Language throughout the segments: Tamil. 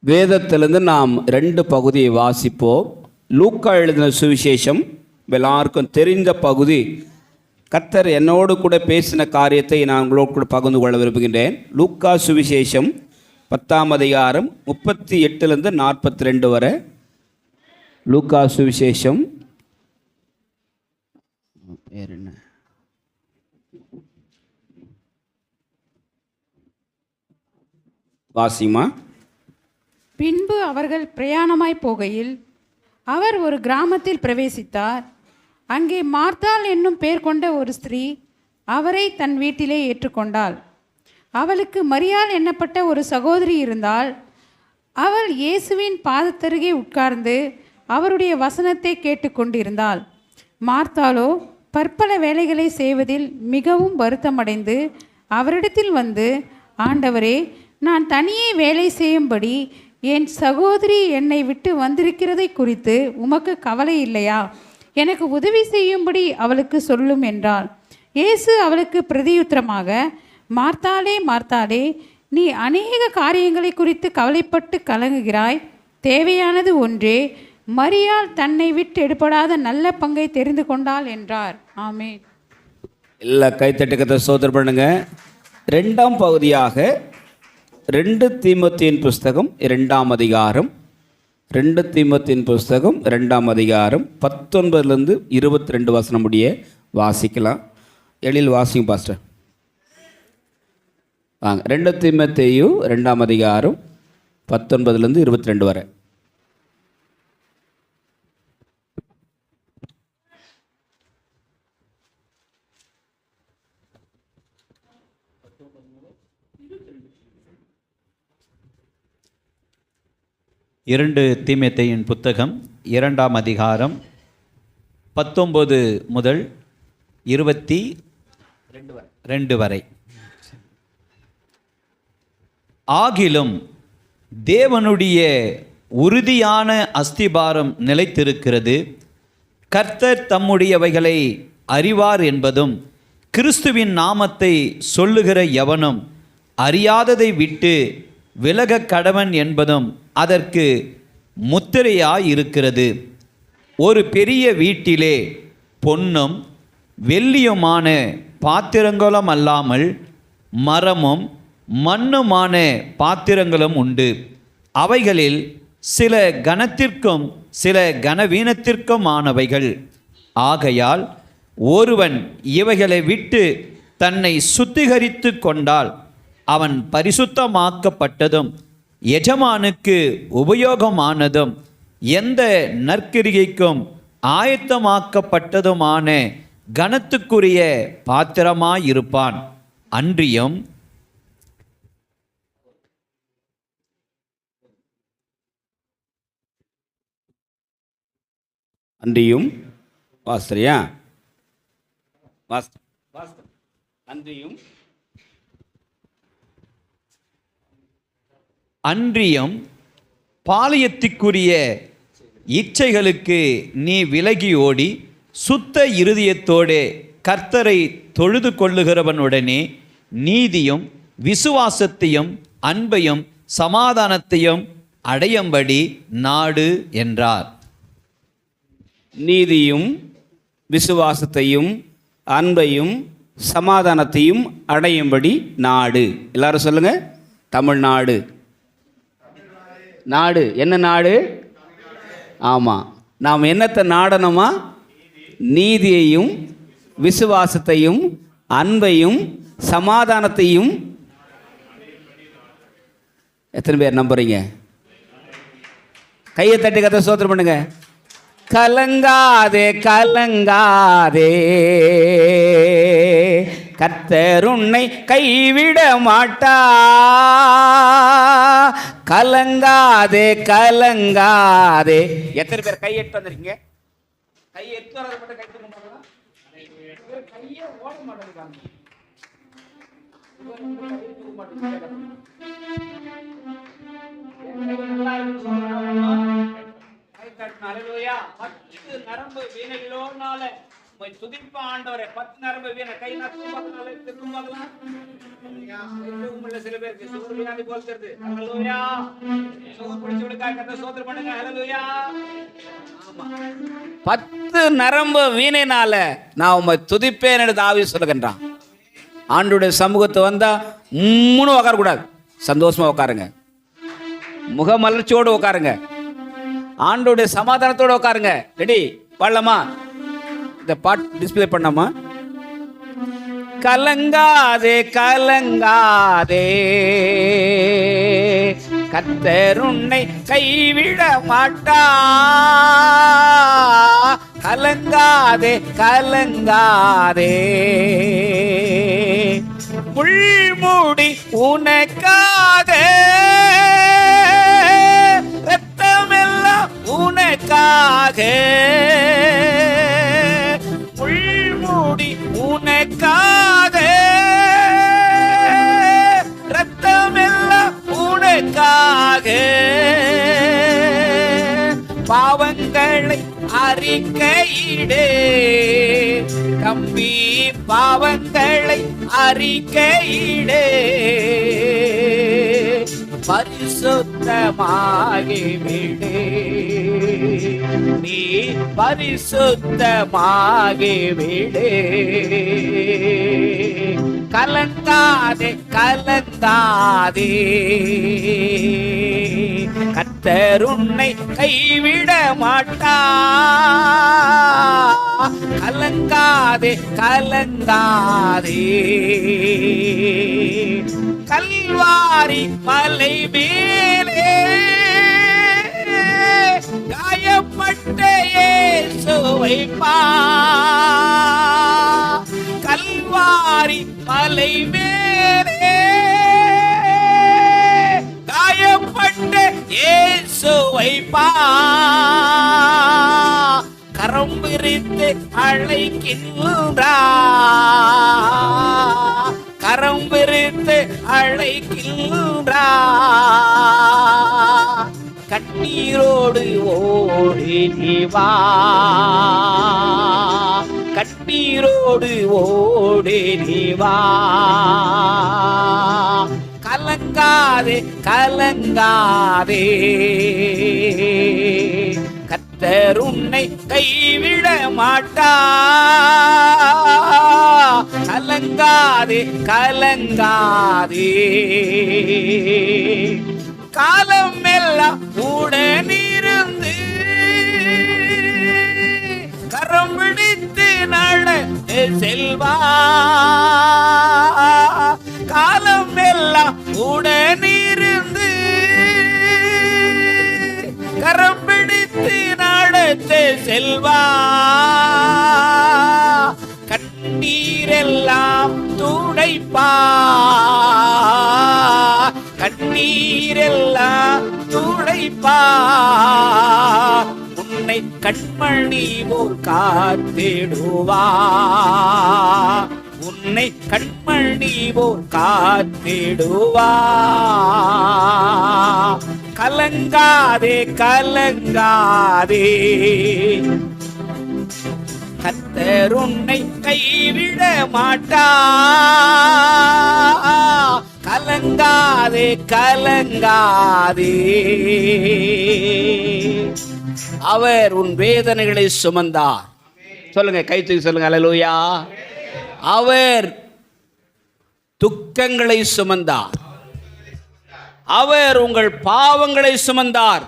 வேதத்திலிருந்து நாம் 2 பகுதியை வாசிப்போம். லூக்கா எழுதின சுவிசேஷம் எல்லாருக்கும் தெரிந்த பகுதி. கர்த்தர் என்னோடு கூட பேசின காரியத்தை நான் உங்களோடு கூட பகிர்ந்து கொள்ள விரும்புகின்றேன். லூக்கா சுவிசேஷம் 10ஆம் அதிகாரம் 38 42 வரை. லூக்கா சுவிசேஷம் வேறு என்ன வாசிமா. பின்பு அவர்கள் பிரயாணமாய் போகையில் அவர் ஒரு கிராமத்தில் பிரவேசித்தார். அங்கே மார்த்தாள் என்னும் பெயர் கொண்ட ஒரு ஸ்திரீ அவரை தன் வீட்டிலே ஏற்றுக்கொண்டாள். அவளுக்கு மரியாள் என்னப்பட்ட ஒரு சகோதரி இருந்தாள். அவள் இயேசுவின் பாதத்தருகே உட்கார்ந்து அவருடைய வசனத்தை கேட்டுக்கொண்டிருந்தாள். மார்த்தாளோ பற்பல வேலைகளை செய்வதில் மிகவும் வருத்தமடைந்து அவரிடத்தில் வந்து, ஆண்டவரே, நான் தனியே வேலை செய்யும்படி என் சகோதரி என்னை விட்டு வந்திருக்கிறதை குறித்து உமக்கு கவலை இல்லையா? எனக்கு உதவி செய்யும்படி அவளுக்கு சொல்லும் என்றாள். இயேசு அவளுக்கு பிரதியுத்தரமாக, மார்த்தாளே, மார்த்தாளே, நீ அநேக காரியங்களை குறித்து கவலைப்பட்டு கலங்குகிறாய். தேவையானது ஒன்றே. மரியாள் தன்னை விட்டு எடுபடாத நல்ல பங்கை தெரிந்து கொண்டாள் என்றார். ஆமென். எல்லா கைத்தட்டுக்கத்தை சோதனை பண்ணுங்க. 2ஆம் பகுதியாக 2 தீமோத்தேயின் புஸ்தகம் 2ஆம் அதிகாரம், 2 தீமோத்தேயின் புஸ்தகம் 2ஆம் அதிகாரம் 19 22 வசனம் முடிய வாசிக்கலாம். எழில் வாசிங்க பாஸ்டர். வாங்க. 2 தீமோத்தேயு 2ஆம் அதிகாரம் 19 22 வரை. இரண்டு தீமோத்தேயின் புத்தகம் 2ஆம் அதிகாரம் 19 முதல் 22 வரை. ஆகிலும் தேவனுடைய உறுதியான அஸ்திபாரம் நிலைத்திருக்கிறது. கர்த்தர் தம்முடையவைகளை அறிவார் என்பதும், கிறிஸ்துவின் நாமத்தை சொல்லுகிற எவனும் அறியாததை விட்டு விலக கடவன் என்பதும் அதற்கு முத்திரையாயிருக்கிறது. ஒரு பெரிய வீட்டிலே பொன்னும் வெள்ளியுமான பாத்திரங்களும் அல்லாமல் மரமும் மண்ணுமான பாத்திரங்களும் உண்டு. அவைகளில் சில கனத்திற்கும் சில கனவீனத்திற்குமானவைகள். ஆகையால் ஒருவன் இவைகளை விட்டு தன்னை சுத்திகரித்து கொண்டால் அவன் பரிசுத்தமாக்கப்பட்டதும் எஜமானுக்கு உபயோகமானதும் எந்த நற்கிரிகைக்கும் ஆயத்தமாக்கப்பட்டதுமான கனத்துக்குரிய பாத்திரமாயிருப்பான். அன்றியும் வாஸ்தரியா அன்றியும் பாளையத்துக்குரிய இச்சைகளுக்கு நீ விலகி ஓடி சுத்த இருதயத்தோடே கர்த்தரை தொழுது கொள்ளுகிறவனுடனே நீதியும் விசுவாசத்தையும் அன்பையும் சமாதானத்தையும் அடையும்படி நாடு என்றார். நீதியும் விசுவாசத்தையும் அன்பையும் சமாதானத்தையும் அடையும்படி நாடு. எல்லாரும் சொல்லுங்க. தமிழ்நாடு. நாடு என்ன நாடு? ஆமாம். நாம் என்னத்தை நாடணுமா? நீதியையும் விசுவாசத்தையும் அன்பையும் சமாதானத்தையும். எத்தனை பேர் நம்புறீங்க? கையை தட்டி கதை சோதனை பண்ணுங்க. கலங்காதே கலங்காதே, கர்த்தர் உன்னை கைவிட மாட்டா. கலங்காதே கலங்காதே. எத்தனை பேர் கை எடுத்து வந்திருக்கீங்க? கை எடுத்து வரது மட்டும் கை தூக்க மாட்டோம். கையே ஓட மாட்டேங்கிறாங்க. நரம்பு வீணைகளோனால உம்மை துதிப்ப ஆண்டவரே. 10 நரம்பு வீண கை நாட்டு பார்க்கலாம், திரும்ப பார்க்கலாம். உள்ள சில பேருக்கு சுகர் வியாதி போல தெரியுது. ஹalleluya. சுகர் பிடிச்சவங்களுக்காக கர்த்தரை ஸ்தோத்திரம் பண்ணுங்க. ஹalleluya. ஆமா. 10 நரம்பு வீணைனால நான் உம்மை துதிப்பேன் என்று தாவீது சொல்லுகின்றான். ஆண்டவருடைய சமூகத்தை வந்தா முன்னு உட்கார கூடாது, சந்தோஷமா உட்காருங்க, முகமலர்ச்சியோடு உட்காருங்க, ஆண்டவருடைய சமாதானத்தோடு உட்காருங்க. ரெடி பாடலாமா? இந்த பாட்டு டிஸ்பிளே பண்ணாமா? கலங்காதே கலங்காதே, கர்த்தர் உன்னை கைவிட மாட்டா. கலங்காதே கலங்காதே, முள்முடி உனக்காக, ரத்தமெல்லாம் உனக்காக, முள்முடி உனக்காக, ரத்தமெல்லாம் உனக்காக. பாவங்களை அறிக்கையிடே தம்பி, பாவங்களை அறிக்கையிடே, பரிசுத்தமாகிவிடு, நீ பரிசுத்தமாகிவிடு. கலங்காதே கலங்காதே, கர்த்தர் உன்னை கைவிட மாட்டா. கலங்காதே கலங்காதே, கல்வாரி மலை மேலே காயப்பட்ட இயேசுவை பார். கல்வாரி மலை மேலே காயப்பட்ட இயேசுவை பார். கரம் விரித்து அழைக்கின்றார், கரம் விரித்து அழைக்கின்றார். கண்ணீரோடு ஓடி நீ வா, கண்ணீரோடு ஓடி நீ வா. கலங்காதே கலங்காதே, கர்த்தர் உன்னை கைவிட மாட்டா. கலங்காதே கலங்காதே, காலம் எல்லாம் உடனிருந்து கரம் பிடித்து நடந்து செல்வா. காலம் எல்லாம் உடனிருந்து கரம் பிடித்து நடந்து செல்வா. கண்ணீரெல்லாம் துடைப்பா, கண்ணீரெல்லாம் துடைப்பா. உன்னை கண்மணி போல் காத்திடுவா, உன்னை கண்மணி போல் காத்திடுவா. கலங்காதே கலங்காதே, கர்த்தர் உன்னை கைவிட மாட்டா. கலங்காதே கலங்காதே, அவர் உன் வேதனைகளை சுமந்தார். சொல்லுங்க, கை தூக்கி சொல்லுங்க அல்லேலூயா. அவர் துக்கங்களை சுமந்தார், அவர் உங்கள் பாவங்களை சுமந்தார்.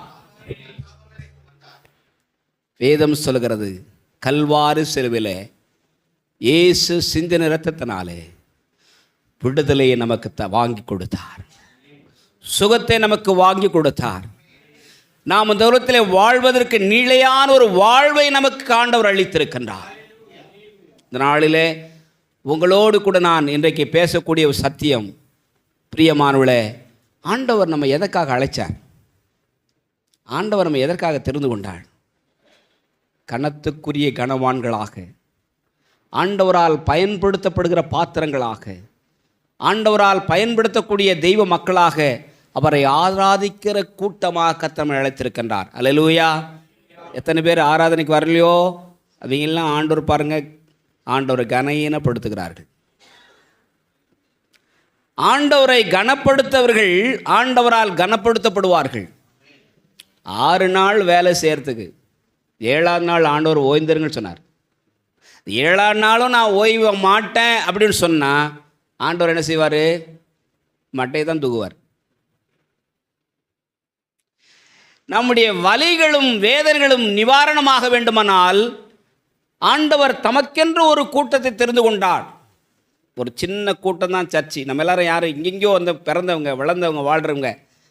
வேதம் சொல்கிறது, கல்வாரி சிலுவிலே இயேசு சிந்தின இரத்தத்தினாலே விடுதலையை நமக்கு வாங்கி கொடுத்தார், சுகத்தை நமக்கு வாங்கி கொடுத்தார். நாம் இந்த உலகத்திலே வாழ்வதற்கு நிலையான ஒரு வாழ்வை நமக்கு ஆண்டவர் அளித்திருக்கின்றார். இந்த நாளிலே உங்களோடு கூட நான் இன்றைக்கு பேசக்கூடிய ஒரு சத்தியம், பிரியமானவர்களே, ஆண்டவர் நம்ம எதற்காக அழைச்சார்? ஆண்டவர் நம்ம எதற்காக தெரிந்து கொண்டார்? கனத்துக்குரிய கனவான்களாக, ஆண்டவரால் பயன்படுத்தப்படுகிற பாத்திரங்களாக, ஆண்டவரால் பயன்படுத்தக்கூடிய தெய்வ மக்களாக அவரை ஆராதிக்கிற கூட்டமாக கர்த்தர் அழைத்திருக்கின்றார். அல்லேலூயா. எத்தனை பேர் ஆராதனைக்கு வரலையோ அவங்கெல்லாம் ஆண்டவர் பாருங்க ஆண்டவரை கனஈனப்படுத்துகிறார்கள். ஆண்டவரை கனப்படுத்தவர்கள் ஆண்டவரால் கனப்படுத்தப்படுவார்கள். 6 நாள் வேலை செய்கிறதுக்கு 7ஆம் நாள் ஆண்டவர் ஓய்ந்திருங்கன்னு சொன்னார். 7ஆம் நாளும் நான் ஓய்வு மாட்டேன் அப்படின்னு சொன்னால் ஆண்டவர் என்ன செய்வார்? மட்டையை தான் தூக்குவார். நம்முடைய வலிகளும் வேதனைகளும் நிவாரணமாக வேண்டுமானால் ஆண்டவர் தமக்கென்று ஒரு கூட்டத்தை தெரிந்து கொண்டார். ஒரு சின்ன கூட்டம் தான் சர்ச்சு. நம்ம எல்லாரும் யாரும் இங்கெங்கேயோ வந்து பிறந்தவங்க வளர்ந்தவங்க வாழ்கிறவங்க.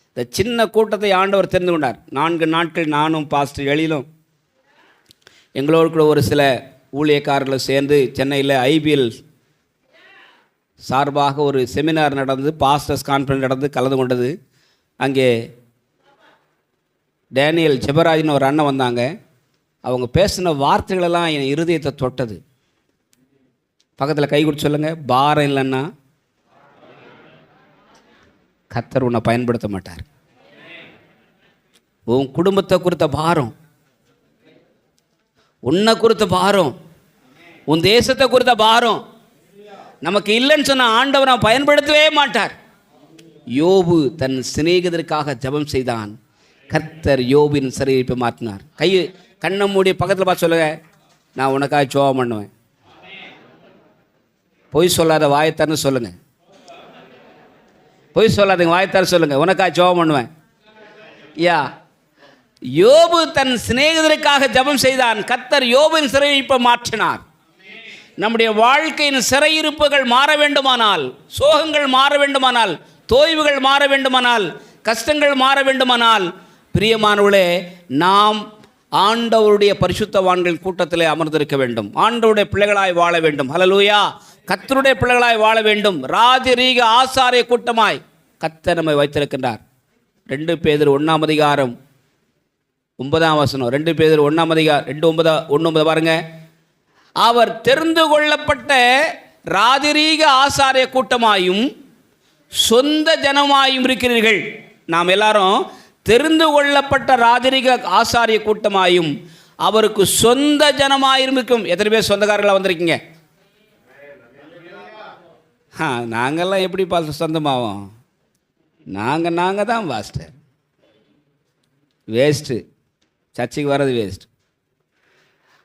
இந்த சின்ன கூட்டத்தை ஆண்டவர் தெரிந்து கொண்டார். 4 நாட்கள் நானும் பாஸ்டர் எழிலும் எங்களோடு கூட ஒரு சில ஊழியக்காரர்களும் சேர்ந்து சென்னையில் ஐபிஎல் சார்பாக ஒரு செமினார் நடந்து, பாஸ்டர்ஸ் கான்ஃபரன்ஸ் நடந்து கலந்து கொண்டது. அங்கே டேனியல் ஜெபராஜ்னு ஒரு அண்ணன் வந்தாங்க. அவங்க பேசின வார்த்தைகளெல்லாம் என் இருதயத்தை தொட்டது. பக்கத்தில் கை கொடுத்து சொல்லுங்கள், பாரம் இல்லைன்னா கர்த்தர் உன்னை பயன்படுத்த மாட்டார். உன் குடும்பத்தை குறித்த பாரம், உன்னை குறித்த பாரம், உன் தேசத்தை குறித்த பாரம் நமக்கு இல்லைன்னு சொன்ன ஆண்டவர் நான் பயன்படுத்தவே மாட்டார். யோபு தன் சிநேகிதருக்காக ஜெபம் செய்தான். கர்த்தர் யோபின் சிறையிருப்பை மாற்றினார். கண்ணை மூடி பக்கத்தில் பார்த்து சொல்லுங்க, நான் உனக்காக ஜெபம் பண்ணுவேன். பொய் சொல்லாத வாயத்தார்னு சொல்லுங்க. பொய் சொல்லாதீங்க, வாயத்தார் சொல்லுங்க, உனக்காக ஜெபம் பண்ணுவேன். யோபு தன் சிநேகிதருக்காக ஜெபம் செய்தான். கர்த்தர் யோபின் சிறையிருப்பை மாற்றினார். நம்முடைய வாழ்க்கையின் சிறையிருப்புகள் மாற வேண்டுமானால், சோகங்கள் மாற வேண்டுமானால், தோய்வுகள் மாற வேண்டுமானால், கஷ்டங்கள் மாற வேண்டுமானால், பிரியமானவர்களே, நாம் ஆண்டவருடைய பரிசுத்தவான்கள் கூட்டத்திலே அமர்ந்திருக்க வேண்டும். ஆண்டவருடைய பிள்ளைகளாய் வாழ வேண்டும். ஹல்லேலூயா. கர்த்தருடைய பிள்ளைகளாய் வாழ வேண்டும். ராஜரீக ஆசாரிய கூட்டமாய் கர்த்தர் நம்மை வைத்திருக்கின்றார். 2 பேதுரு 1ஆம் அதிகாரம் 9ஆம் வசனம். 2 பேதுரு 1ஆம் அதிகாரம் 2:9 பாருங்க. அவர் தெரிந்து கொள்ளப்பட்ட ராஜரீக ஆசாரிய கூட்டமாயும் சொந்த ஜனமாயும் இருக்கிறீர்கள். நாம் எல்லாரும் தெரிந்து கொள்ளப்பட்ட ராஜரீக ஆசாரிய கூட்டமாயும் அவருக்கு சொந்த ஜனமாயும் இருக்கும். எத்தனை பேர் சொந்தக்காரர்களாக வந்திருக்கீங்க? நாங்கள்லாம் எப்படி பாஸ்டர் சொந்தமாகும்? நாங்கள் தான் பாஸ்டர். வேஸ்ட்டு, சர்ச்சுக்கு வர்றது வேஸ்ட்.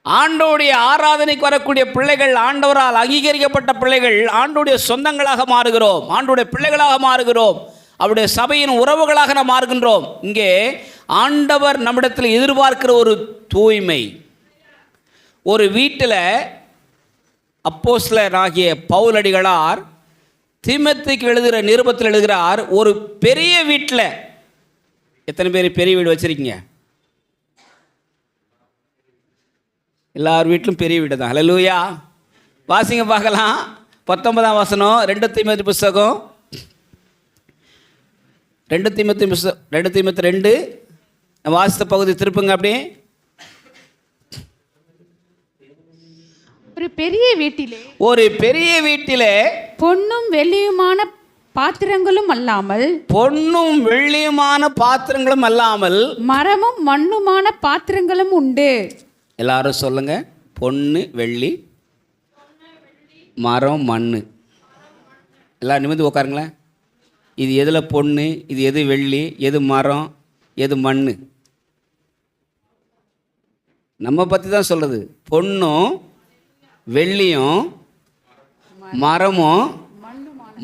ஆண்டவருடைய ஆராதனைக்கு வரக்கூடிய பிள்ளைகள், ஆண்டவரால் அங்கீகரிக்கப்பட்ட பிள்ளைகள், ஆண்டவருடைய சொந்தங்களாக மாறுகிறோம், ஆண்டவருடைய பிள்ளைகளாக மாறுகிறோம், அவருடைய சபையின் உறவுகளாக நாம் மாறுகின்றோம். இங்கே ஆண்டவர் நம்மிடத்தில் எதிர்பார்க்கிற ஒரு தூய்மை. ஒரு வீட்டில் அப்போஸ்தலராகிய பவுலடிகளார் தீமோத்தேயுக்கு எழுதுகிற நிருபத்தில் எழுதுகிறார், ஒரு பெரிய வீட்டில், எத்தனை பேர் பெரிய வீடு வச்சுருக்கீங்க? எல்லார் வீட்டிலும் பெரிய வீடு தான். ஹல்லேலூயா. வாசிங்க பார்க்கலாம். 19ஆம் வசனம், 2 தீமோத்தேயு புஸ்தகம் 2 தீமோத்தேயு 2 வாசித்த பகுதி திருப்புங்க அப்படியே. ஒரு பெரிய வீட்டிலே பொன்னும் வெள்ளியுமான பாத்திரங்களும் அல்லாமல் மரமும் மண்ணுமான பாத்திரங்களும் உண்டு. எல்லாரும் சொல்லுங்க, பொண்ணு வெள்ளி மரம் மண்ணு. எல்லாம் நிமிர்ந்து உட்காருங்களேன். இது எதில் பொண்ணு, இது எது வெள்ளி, எது மரம், எது மண்? நம்ம பற்றி தான் சொல்லுது. பொண்ணும் வெள்ளியும் மரமும்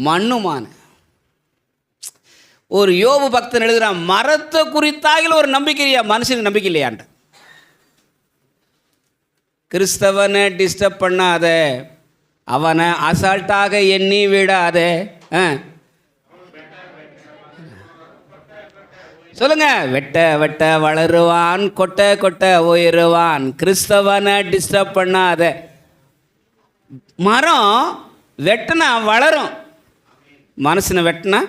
மண்ணுமான. ஒரு யோபு பக்தன் எழுதுகிறான், மரத்தை குறித்தாகில ஒரு நம்பிக்கையா, மனுஷனுக்கு நம்பிக்கை இல்லையாண்ட. கிறிஸ்தவனை டிஸ்டர்ப் பண்ணாத, அவனை அசால்ட்டாக எண்ணி விடாத. சொல்லுங்க, வெட்ட வெட்ட வளருவான், கொட்ட கொட்ட உயருவான். கிறிஸ்தவனை டிஸ்டர்ப் பண்ணாத. மரம் வெட்டினா வளரும், மனுஷனை வெட்டினா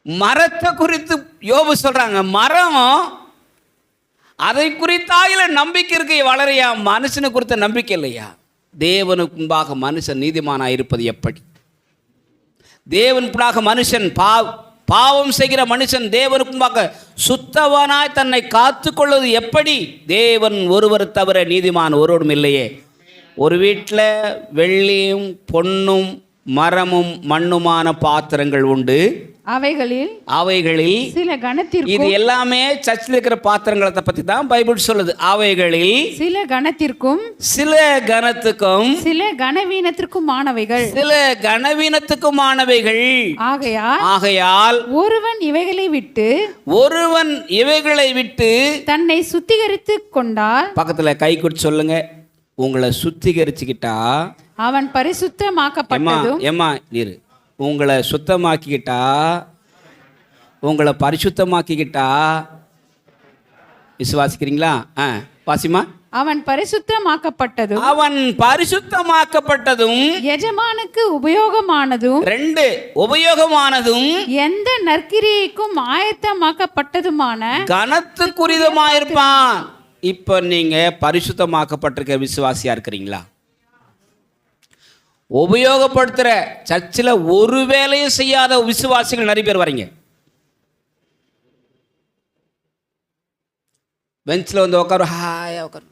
மரத்தை குறித்து யோபு சொல்றாங்க, மரம் அதை குறித்தாயில நம்பிக்கை இருக்கு, வளரையா. மனுஷனை குறித்த நம்பிக்கை இல்லையா? தேவனுக்கு முன்பாக மனுஷன் நீதிமானாக இருப்பது எப்படி? தேவனுக்காக மனுஷன் பாவம் செய்கிற மனுஷன் தேவனுக்கு முன்பாக சுத்தவனாய் தன்னை காத்து கொள்வது எப்படி? தேவன் ஒருவர் தவிர நீதிமான் ஒருவரும் இல்லையே. ஒரு வீட்டில் வெள்ளியும் பொன்னும் மரமும் மண்ணுமான பாத்திரங்கள் உண்டு. அவைகளில் சில கணத்திற்கும், இது எல்லாமே சர்ச்சில் இருக்கிற பாத்திரங்களை பத்தி தான் பைபிள் சொல்லுது. அவைகளில் சில கணத்திற்கும், சில கனத்துக்கும், சில கனவீனத்திற்குமானவைகள், சில கனவீனத்துக்குமானவைகள். ஆகையால் ஒருவன் இவைகளை விட்டு தன்னை சுத்திகரித்துக் கொண்டால், பக்கத்துல கை கொடுத்து சொல்லுங்க, உங்களை சுத்திகரிச்சுக்கிட்டா அவன் பரிசுத்தமாக்கப்பட்டதும். இரு, உங்களை சுத்தமாக்கிக்கிட்டா, உங்களை பரிசுத்தமாக்கிக்கிட்டா, விசுவாசிக்கிறீங்களா? வாசிமா. அவன் பரிசுத்தமாக்கப்பட்டதும் எஜமானுக்கு உபயோகமானதும், 2 உபயோகமானதும், எந்த நற்கிரியைக்கும் ஆயத்தமாக்கப்பட்டதுமான கனத்துக்குரியதுமாயிருப்பான். இப்ப நீங்க பரிசுத்தமாக்கப்பட்டிருக்க விசுவாசியா இருக்கிறீங்களா? உபயோகப்படுத்துகிற சர்ச்சில் ஒரு வேலையும் செய்யாத விசுவாசிகள் நிறைய பேர் வரீங்க. பெஞ்சில் வந்து உட்காரு, ஹாயா உட்காரு.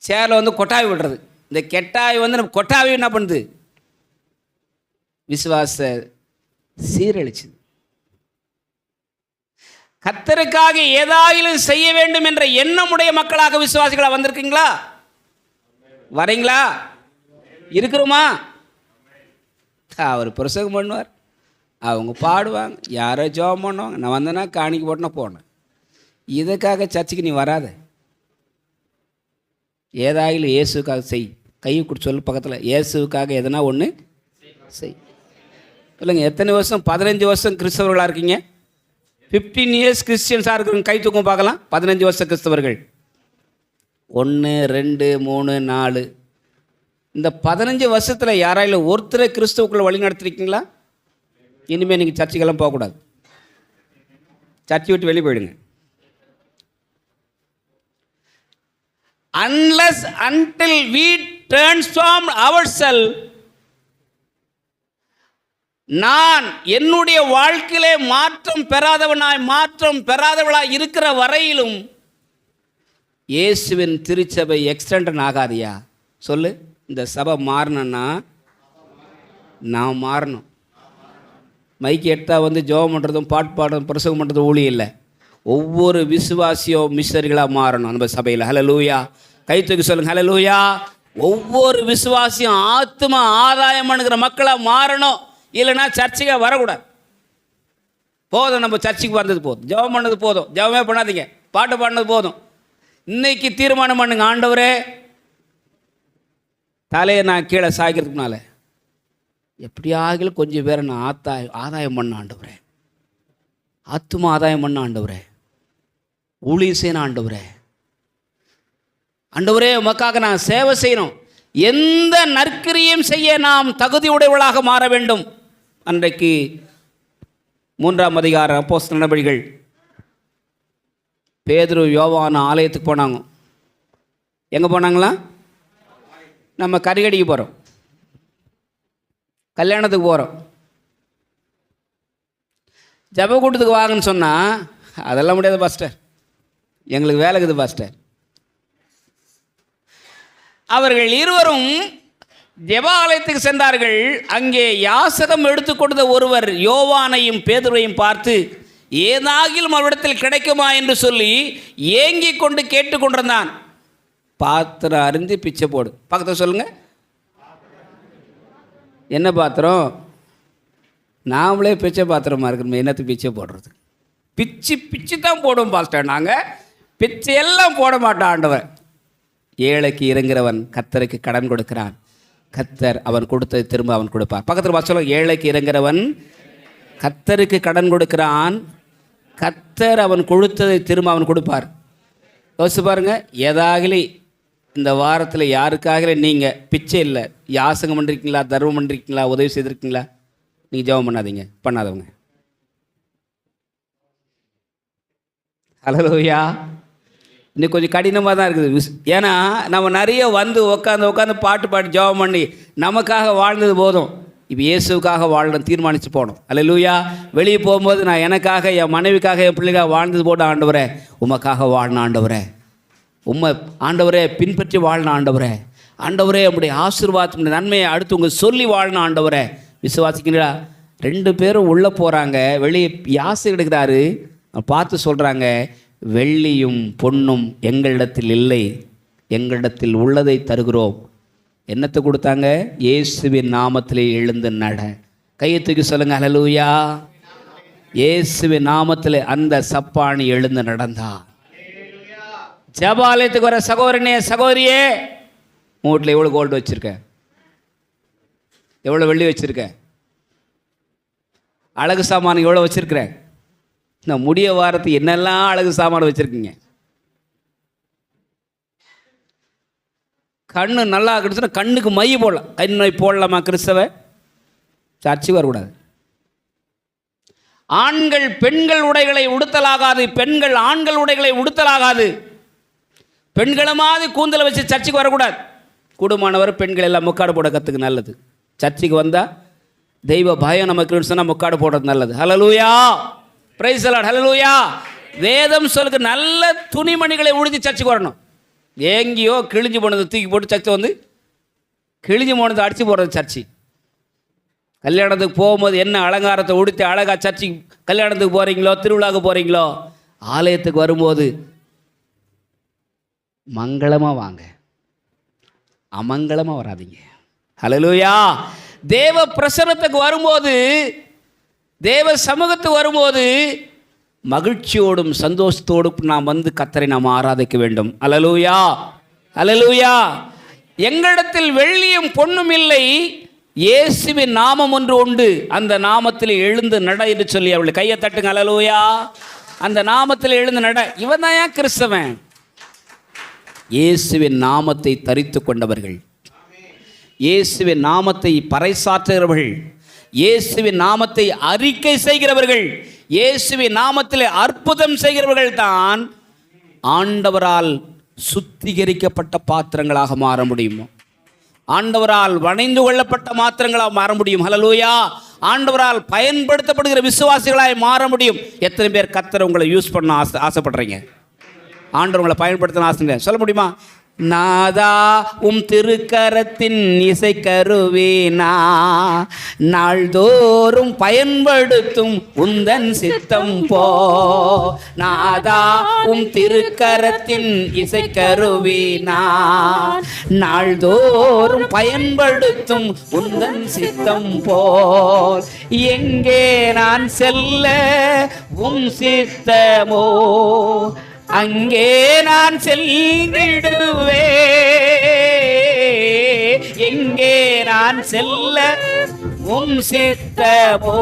சேரில் வந்து கொட்டாவி விடுறது. இந்த கெட்டாவி வந்து நம்ம கொட்டாவி என்ன பண்ணுது? விசுவாச சீரழிச்சுது. கர்த்தருக்காக ஏதாயிலும் செய்ய வேண்டும் என்ற எண்ணமுடைய மக்களாக விசுவாசிகளாக வந்திருக்கீங்களா? வரீங்களா? இருக்கிறோமா? அவர் பிரசங்கம் பண்ணுவார், அவங்க பாடுவாங்க, யாரோ ஜெபம் பண்ணுவாங்க, நான் வந்தேன்னா காணிக்கு போட்டுனா போனேன். இதுக்காக சர்ச்சுக்கு நீ வராத. ஏதாயிலும் இயேசுக்காக செய். கையை கொடுத்து சொல்லு பக்கத்தில், இயேசுக்காக எதனா ஒன்று செய். இல்லைங்க, எத்தனை வருஷம்? 15 வருஷம் கிறிஸ்தவர்களாக இருக்கீங்க. 15 இயர்ஸ் கிறிஸ்டியன்ஸாக இருக்கிறவங்க கை தூக்கம் பார்க்கலாம். 15 வருஷம் கிறிஸ்தவர்கள். 1 2 3 4. இந்த 15 வருஷத்தில் யாராயிலும் ஒருத்தரை கிறிஸ்துவுக்குள்ள வழி நடத்திருக்கீங்களா? இனிமேல் நீங்கள் சர்ச்சுக்கெல்லாம் போகக்கூடாது. சர்ச்சை விட்டு வெளியே போயிடுங்க. Unless until we transform ourselves, நான் என்னுடைய வாழ்க்கையிலே மாற்றம் பெறாதவளாய் இருக்கிற வரையிலும் இயேசுவின் திருச்சபை எக்ஸ்டெண்டன் ஆகாதியா? சொல்லு. இந்த சபை மாறணும்னா நான் மாறணும். மைக்கு எடுத்தால் வந்து ஜெபம் பண்ணுறதும் பாட்டு பாடுறதும் பிரசங்கம் பண்ணுறதும் ஊழியம் இல்லை. ஒவ்வொரு விசுவாசியும் மிஷனரிகளாக மாறணும் நம்ம சபையில். ஹல்லேலூயா. கை தூக்கி சொல்லுங்க, ஹல்லேலூயா. ஒவ்வொரு விசுவாசியும் ஆத்மா ஆதாயம் பண்ணுகிற மக்களாக மாறணும். இல்லைன்னா சர்ச்சுக்கு வரக்கூடாது. போதும், நம்ம சர்ச்சுக்கு வந்தது போதும், ஜெபம் பண்ணது போதும். ஜெபமே பண்ணாதீங்க, பாட்டு பாடினது போதும். இன்னைக்கு தீர்மானம் பண்ணுங்க, ஆண்டவரே தலையை நான் கீழே சாய்க்கிறதுக்குனால எப்படியாகிலும் கொஞ்சம் பேரை நான் ஆதாயம் பண்ண ஆண்டவரே, ஆத்துமா ஆதாயம் பண்ண ஆண்டவரே, ஊழியம் செய்யணும் ஆண்டவரே, ஆண்டவரே உமக்காக நான் சேவை செய்யணும். எந்த நற்கிரியும் செய்ய நாம் தகுதி உடையவளாக மாற வேண்டும். அன்றைக்கு 3ஆம் அதிகாரம் அப்போஸ்தலர் நடபடிகள், பேதுரு யோவான் ஆலயத்துக்கு போனாங்க. எங்கே போனாங்களா? நம்ம கறிகடிக்கு போகிறோம், கல்யாணத்துக்கு போகிறோம், ஜப கூட்டத்துக்கு வாங்கன்னு சொன்னால் அதெல்லாம் முடியாது பாஸ்டர், எங்களுக்கு வேலை இருக்குது பாஸ்டர். அவர்கள் இருவரும் ஜெபாலயத்துக்கு சென்றார்கள். அங்கே யாசகம் எடுத்துக்கொண்ட ஒருவர் யோவானையும் பேதுருவையும் பார்த்து ஏதாகிலும் அவரிடத்தில் கிடைக்குமா என்று சொல்லி ஏங்கி கொண்டு கேட்டுக்கொண்டிருந்தான். பாத்திரம் அருந்தி பிச்சை போடு. பக்கத்தில் சொல்லுங்க, என்ன பாத்திரம்? நாமளே பிச்சை பாத்திரமா இருக்கணும், என்னத்துக்கு பிச்சை போடுறது? பிச்சு தான் போடுவோம் பாஸ்டர். நாங்கள் பிச்சையெல்லாம் போட மாட்டோம். ஆண்டவர் ஏழைக்கு இறங்குறவன் கர்த்தருக்கு கடன் கொடுக்கிறான், கர்த்தர் அவன் கொடுத்ததை திரும்ப அவன் கொடுப்பார். பக்கத்தில் சொல்லுங்க, ஏழைக்கு இறங்குறவன் கர்த்தருக்கு கடன் கொடுக்கிறான், கர்த்தர் அவன் கொடுத்ததை திரும்ப அவன் கொடுப்பார். யோசிச்சு பாருங்க, ஏதாகலே இந்த வாரத்தில் யாருக்காக நீங்கள் பிச்சை இல்லை, யாசகம் பண்ணிருக்கீங்களா, தர்மம் பண்ணிருக்கீங்களா, உதவி செய்திருக்கீங்களா? நீங்கள் ஜெபம் பண்ணாதீங்க, பண்ணாதவங்க. ஹல்லேலூயா. இன்னும் கொஞ்சம் கடினமாக தான் இருக்குது. ஏன்னா நம்ம நிறைய வந்து உட்காந்து பாட்டு பாடி ஜெபம் பண்ணி நமக்காக வாழ்ந்தது போதும். இப்போ இயேசுக்காக வாழணும் தீர்மானித்து போகணும். அல்லேலூயா. வெளியே போகும்போது நான் எனக்காக, என் மனைவிக்காக, என் பிள்ளைக்காக வாழ்ந்தது போட்டு ஆண்டவரே, உமக்காக வாழணும் ஆண்டவரே, உம்மை ஆண்டவரே பின்பற்றி வாழணும் ஆண்டவரே, ஆண்டவரே உம்முடைய ஆசீர்வாதத்தின் நன்மையை அடுத்து உங்கள் சொல்லி வாழணும் ஆண்டவரே. விசுவாசிக்கிறீங்களா? 2 பேரும் உள்ளே போகிறாங்க, வெளியே யாசை எடுக்கிறாரு, பார்த்து சொல்கிறாங்க, வெள்ளியும் பொன்னும் எங்களிடத்தில் இல்லை, எங்களிடத்தில் உள்ளதை தருகிறோம். என்னத்தை கொடுத்தாங்க? இயேசுவின் நாமத்திலே எழுந்து நட. கையை தூக்கி சொல்லுங்க ஹல்லேலூயா. இயேசுவின் நாமத்தில் அந்த சப்பாணி எழுந்து நடந்தா. ஜபாலயத்துக்கு வர சகோதரனே, சகோதரியே, உன் வீட்டில் எவ்வளோ கோல்டு வச்சுருக்க, எவ்வளோ வெள்ளி வச்சுருக்க, அழகு சாமான் எவ்வளோ வச்சுருக்கிற, இந்த முடிய வாரத்துக்கு என்னெல்லாம் அழகு சாமான் வச்சுருக்கீங்க. கண்ணு நல்லா கிடச்சுன்னா கண்ணுக்கு மை போடலாம். கண்ணை போடலாமா? கிறிஸ்தவ சர்ச்சுக்கு வரக்கூடாது. ஆண்கள் பெண்கள் உடைகளை உடுத்தலாகாது, பெண்கள் ஆண்கள் உடைகளை உடுத்தலாகாது. பெண்களை மாதிரி கூந்தலை வச்சு சர்ச்சுக்கு வரக்கூடாது. கூடுமானவர் பெண்கள் எல்லாம் முக்காடு போட கற்றுக்கு நல்லது. சர்ச்சுக்கு வந்தால் தெய்வ பயம் நமக்கு சொன்னால் முக்காடு போடுறது நல்லது. ஹல்லேலூயா, பிரைஸ் தி லார்ட், ஹல்லேலூயா. வேதம் சொல்லுக்கு நல்ல துணிமணிகளை உடுத்தி சர்ச்சுக்கு வரணும். எங்கேயோ கிழிஞ்சு போனது தூக்கி போட்டு சர்ச்சை வந்து கிழிஞ்சு போனதை அடித்து போடுறது சர்ச்சு. கல்யாணத்துக்கு போகும்போது என்ன அலங்காரத்தை உடுத்தி அழகாக சர்ச்சுக்கு கல்யாணத்துக்கு போகிறீங்களோ, திருவிழாவுக்கு போகிறீங்களோ, ஆலயத்துக்கு வரும்போது மங்களமாக வாங்க, அமங்கலமாக வராதிங்க. ஹல்லேலூயா. தேவ பிரசன்னத்துக்கு வரும்போது, தேவ சமூகத்துக்கு வரும்போது மகிழ்ச்சியோடும் சந்தோஷத்தோடும் நாம் வந்து கர்த்தரை நாம் ஆராதிக்க வேண்டும். ஹல்லேலூயா, ஹல்லேலூயா. எங்களிடத்தில் வெள்ளியும் பொன்னும் இல்லை, இயேசுவின் நாமம் ஒன்று உண்டு, அந்த நாமத்தில் எழுந்து நட என்று சொல்லி அவளை கையை தட்டுங்க. ஹல்லேலூயா. அந்த நாமத்தில் எழுந்து நட. இவன் தான் ஏன் கிறிஸ்தவன்? இயேசுவின் நாமத்தை தரித்து கொண்டவர்கள், இயேசுவின் நாமத்தை பறைசாற்றுகிறவர்கள், இயேசுவின் நாமத்தை அறிக்கை செய்கிறவர்கள், இயேசுவின் நாமத்தில் அற்புதம் செய்கிறவர்கள் தான் ஆண்டவரால் சுத்திகரிக்கப்பட்ட பாத்திரங்களாக மாற முடியும். ஆண்டவரால் வணைந்து கொள்ளப்பட்ட மாத்திரங்களாக மாற முடியும். ஹல்லேலூயா. ஆண்டவரால் பயன்படுத்தப்படுகிற விசுவாசிகளாய் மாற முடியும். எத்தனை பேர் கர்த்தர் உங்களை யூஸ் பண்ண ஆசைப்படுறீங்க? ஆண்டவர் உங்களை பயன்படுத்தின ஆசை சொல்ல முடியுமா? நாதா உம் திருக்கரத்தின் இசைக்கருவேனா, நாள்தோறும் பயன்படுத்தும் உந்தன் சித்தம் போ. நாதா உம் திருக்கரத்தின் இசைக்கருவேனா, நாள்தோறும் பயன்படுத்தும் உந்தன் சித்தம் போ. எங்கே நான் செல்ல உம் சித்தமோ, அங்கே நான் செல்லிடுவே. எங்கே நான் செல்ல உம் சித்தமோ,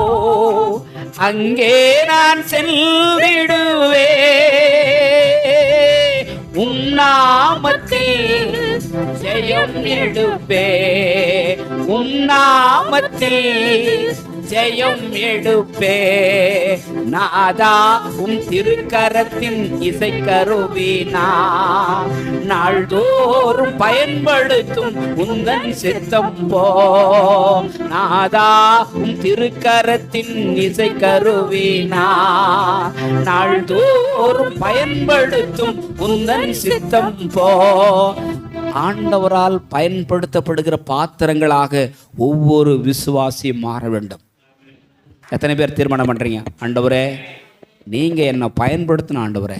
அங்கே நான் செல்லிடுவே. உம் நாமத்தில் ஜெயம் எடுப்பே, உம் நாமத்தில் ஜெயம் எடுப்பே. நாதா உம் திருக்கரத்தின் இசைக்கருவினா, நாள்தோறும் பயன்படுத்தும் உந்தன் சித்தம் போ. நாதா உம் திருக்கரத்தின் இசைக்கருவினா, நாள்தோறும் பயன்படுத்தும் உந்தன் சித்தம் போ. ஆண்டவரால் பயன்படுத்தப்படுகிற பாத்திரங்களாக ஒவ்வொரு விசுவாசியும் மாற வேண்டும். எத்தனை பேர் தீர்மானம் பண்ணுறீங்க? ஆண்டவரே, நீங்கள் என்னை பயன்படுத்தின ஆண்டவரே,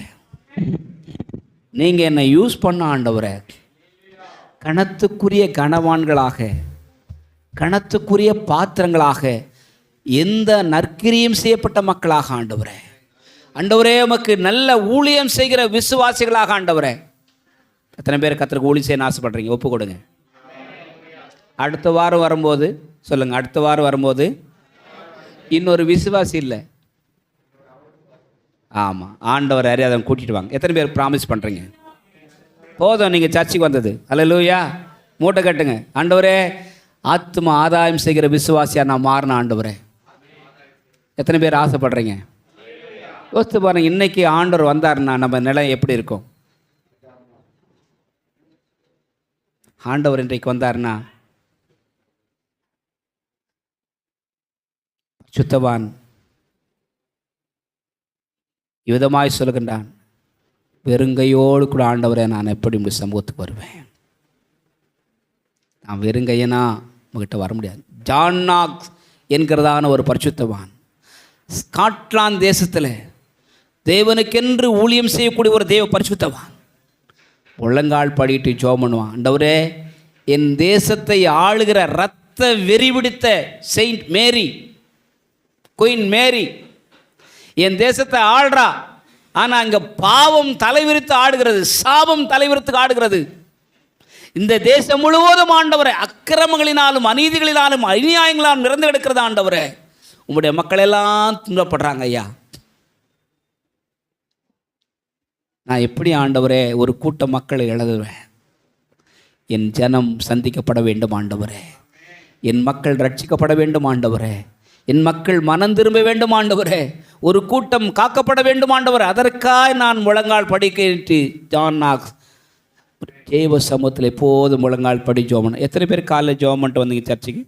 நீங்கள் என்னை யூஸ் பண்ண ஆண்டவரே, கணத்துக்குரிய கனவான்களாக, கணத்துக்குரிய பாத்திரங்களாக, எந்த நற்கிரியும் செய்யப்பட்ட மக்களாக ஆண்டவரே, ஆண்டவரே உமக்கு நல்ல ஊழியம் செய்கிற விசுவாசிகளாக ஆண்டவரே. எத்தனை பேர் கர்த்தருக்கு ஊழியம் செய்ய ஆசைப்படுறீங்க? ஒப்பு கொடுங்க. அடுத்த வாரம் வரும்போது சொல்லுங்கள், அடுத்த வாரம் வரும்போது இன்னொரு விசுவாசி இல்லை, ஆமாம், ஆண்டவர் அறியாத கூட்டிகிட்டு வாங்க. எத்தனை பேர் ப்ராமிஸ் பண்ணுறீங்க? போதும் நீங்கள் சர்ச்சுக்கு வந்தது. ஹல்லேலூயா. மூட்டை கட்டுங்க. ஆண்டவரே, ஆத்ம ஆதாயம் செய்கிற விசுவாசியாக நான் மாறின ஆண்டவரே. எத்தனை பேர் ஆசைப்படுறீங்க? யோசித்து பாருங்க, இன்னைக்கு ஆண்டவர் வந்தாருன்னா நம்ம நிலை எப்படி இருக்கும்? ஆண்டவர் இன்றைக்கு வந்தாருன்னா சுத்தவான் விதமாய் சொல்கின்றான், வெறுங்கையோடு கூட ஆண்டவரே நான் எப்படி உங்கள் சமூகத்துக்கு வருவேன்? நான் வெறுங்கையனா உங்ககிட்ட வர முடியாது. ஜான் நாக்ஸ் என்கிறதான ஒரு பரிசுத்தவான் ஸ்காட்லாந்து தேசத்தில் தேவனுக்கென்று ஊழியம் செய்யக்கூடிய ஒரு தேவ பரிசுத்தவான் உள்ளங்கால் படிட்டு ஜெபம் பண்ணுவான். ஆண்டவரே, என் தேசத்தை ஆளுகிற இரத்த வெறி பிடித்த செயின்ட் மேரி, குயின் மேரி என் தேசத்தை ஆள்றா. ஆனால் அங்கே பாவம் தலைவிரித்து ஆடுகிறது, சாபம் தலைவிரித்து ஆடுகிறது. இந்த தேசம் முழுவதும் ஆண்டவரே அக்கிரமங்களினாலும் அநீதிகளினாலும் அநியாயங்களாலும் நிறைந்து கிடக்கிறது. ஆண்டவரே, உங்களுடைய மக்கள் எல்லாம் துன்பப்படுறாங்க ஐயா. நான் எப்படி ஆண்டவரே ஒரு கூட்ட மக்களை எழுதுவேன்? என் ஜனம் சந்திக்கப்பட வேண்டும் ஆண்டவரே, என் மக்கள் ரட்சிக்கப்பட வேண்டும் ஆண்டவரே, என் மக்கள் மனம் திரும்ப வேண்டும் ஆண்டவரே, ஒரு கூட்டம் காக்கப்பட வேண்டும் ஆண்டவரே. அதற்காக நான் முழங்கால் படிக்கிட்டு ஜான் நாக்ஸ் தேவ சமூகத்தில் எப்போதும் முழங்கால் படி ஜெபம். எத்தனை பேர் காலையில் ஜெபம் பண்ணிட்டு வந்தீங்க சர்ச்சுக்கு?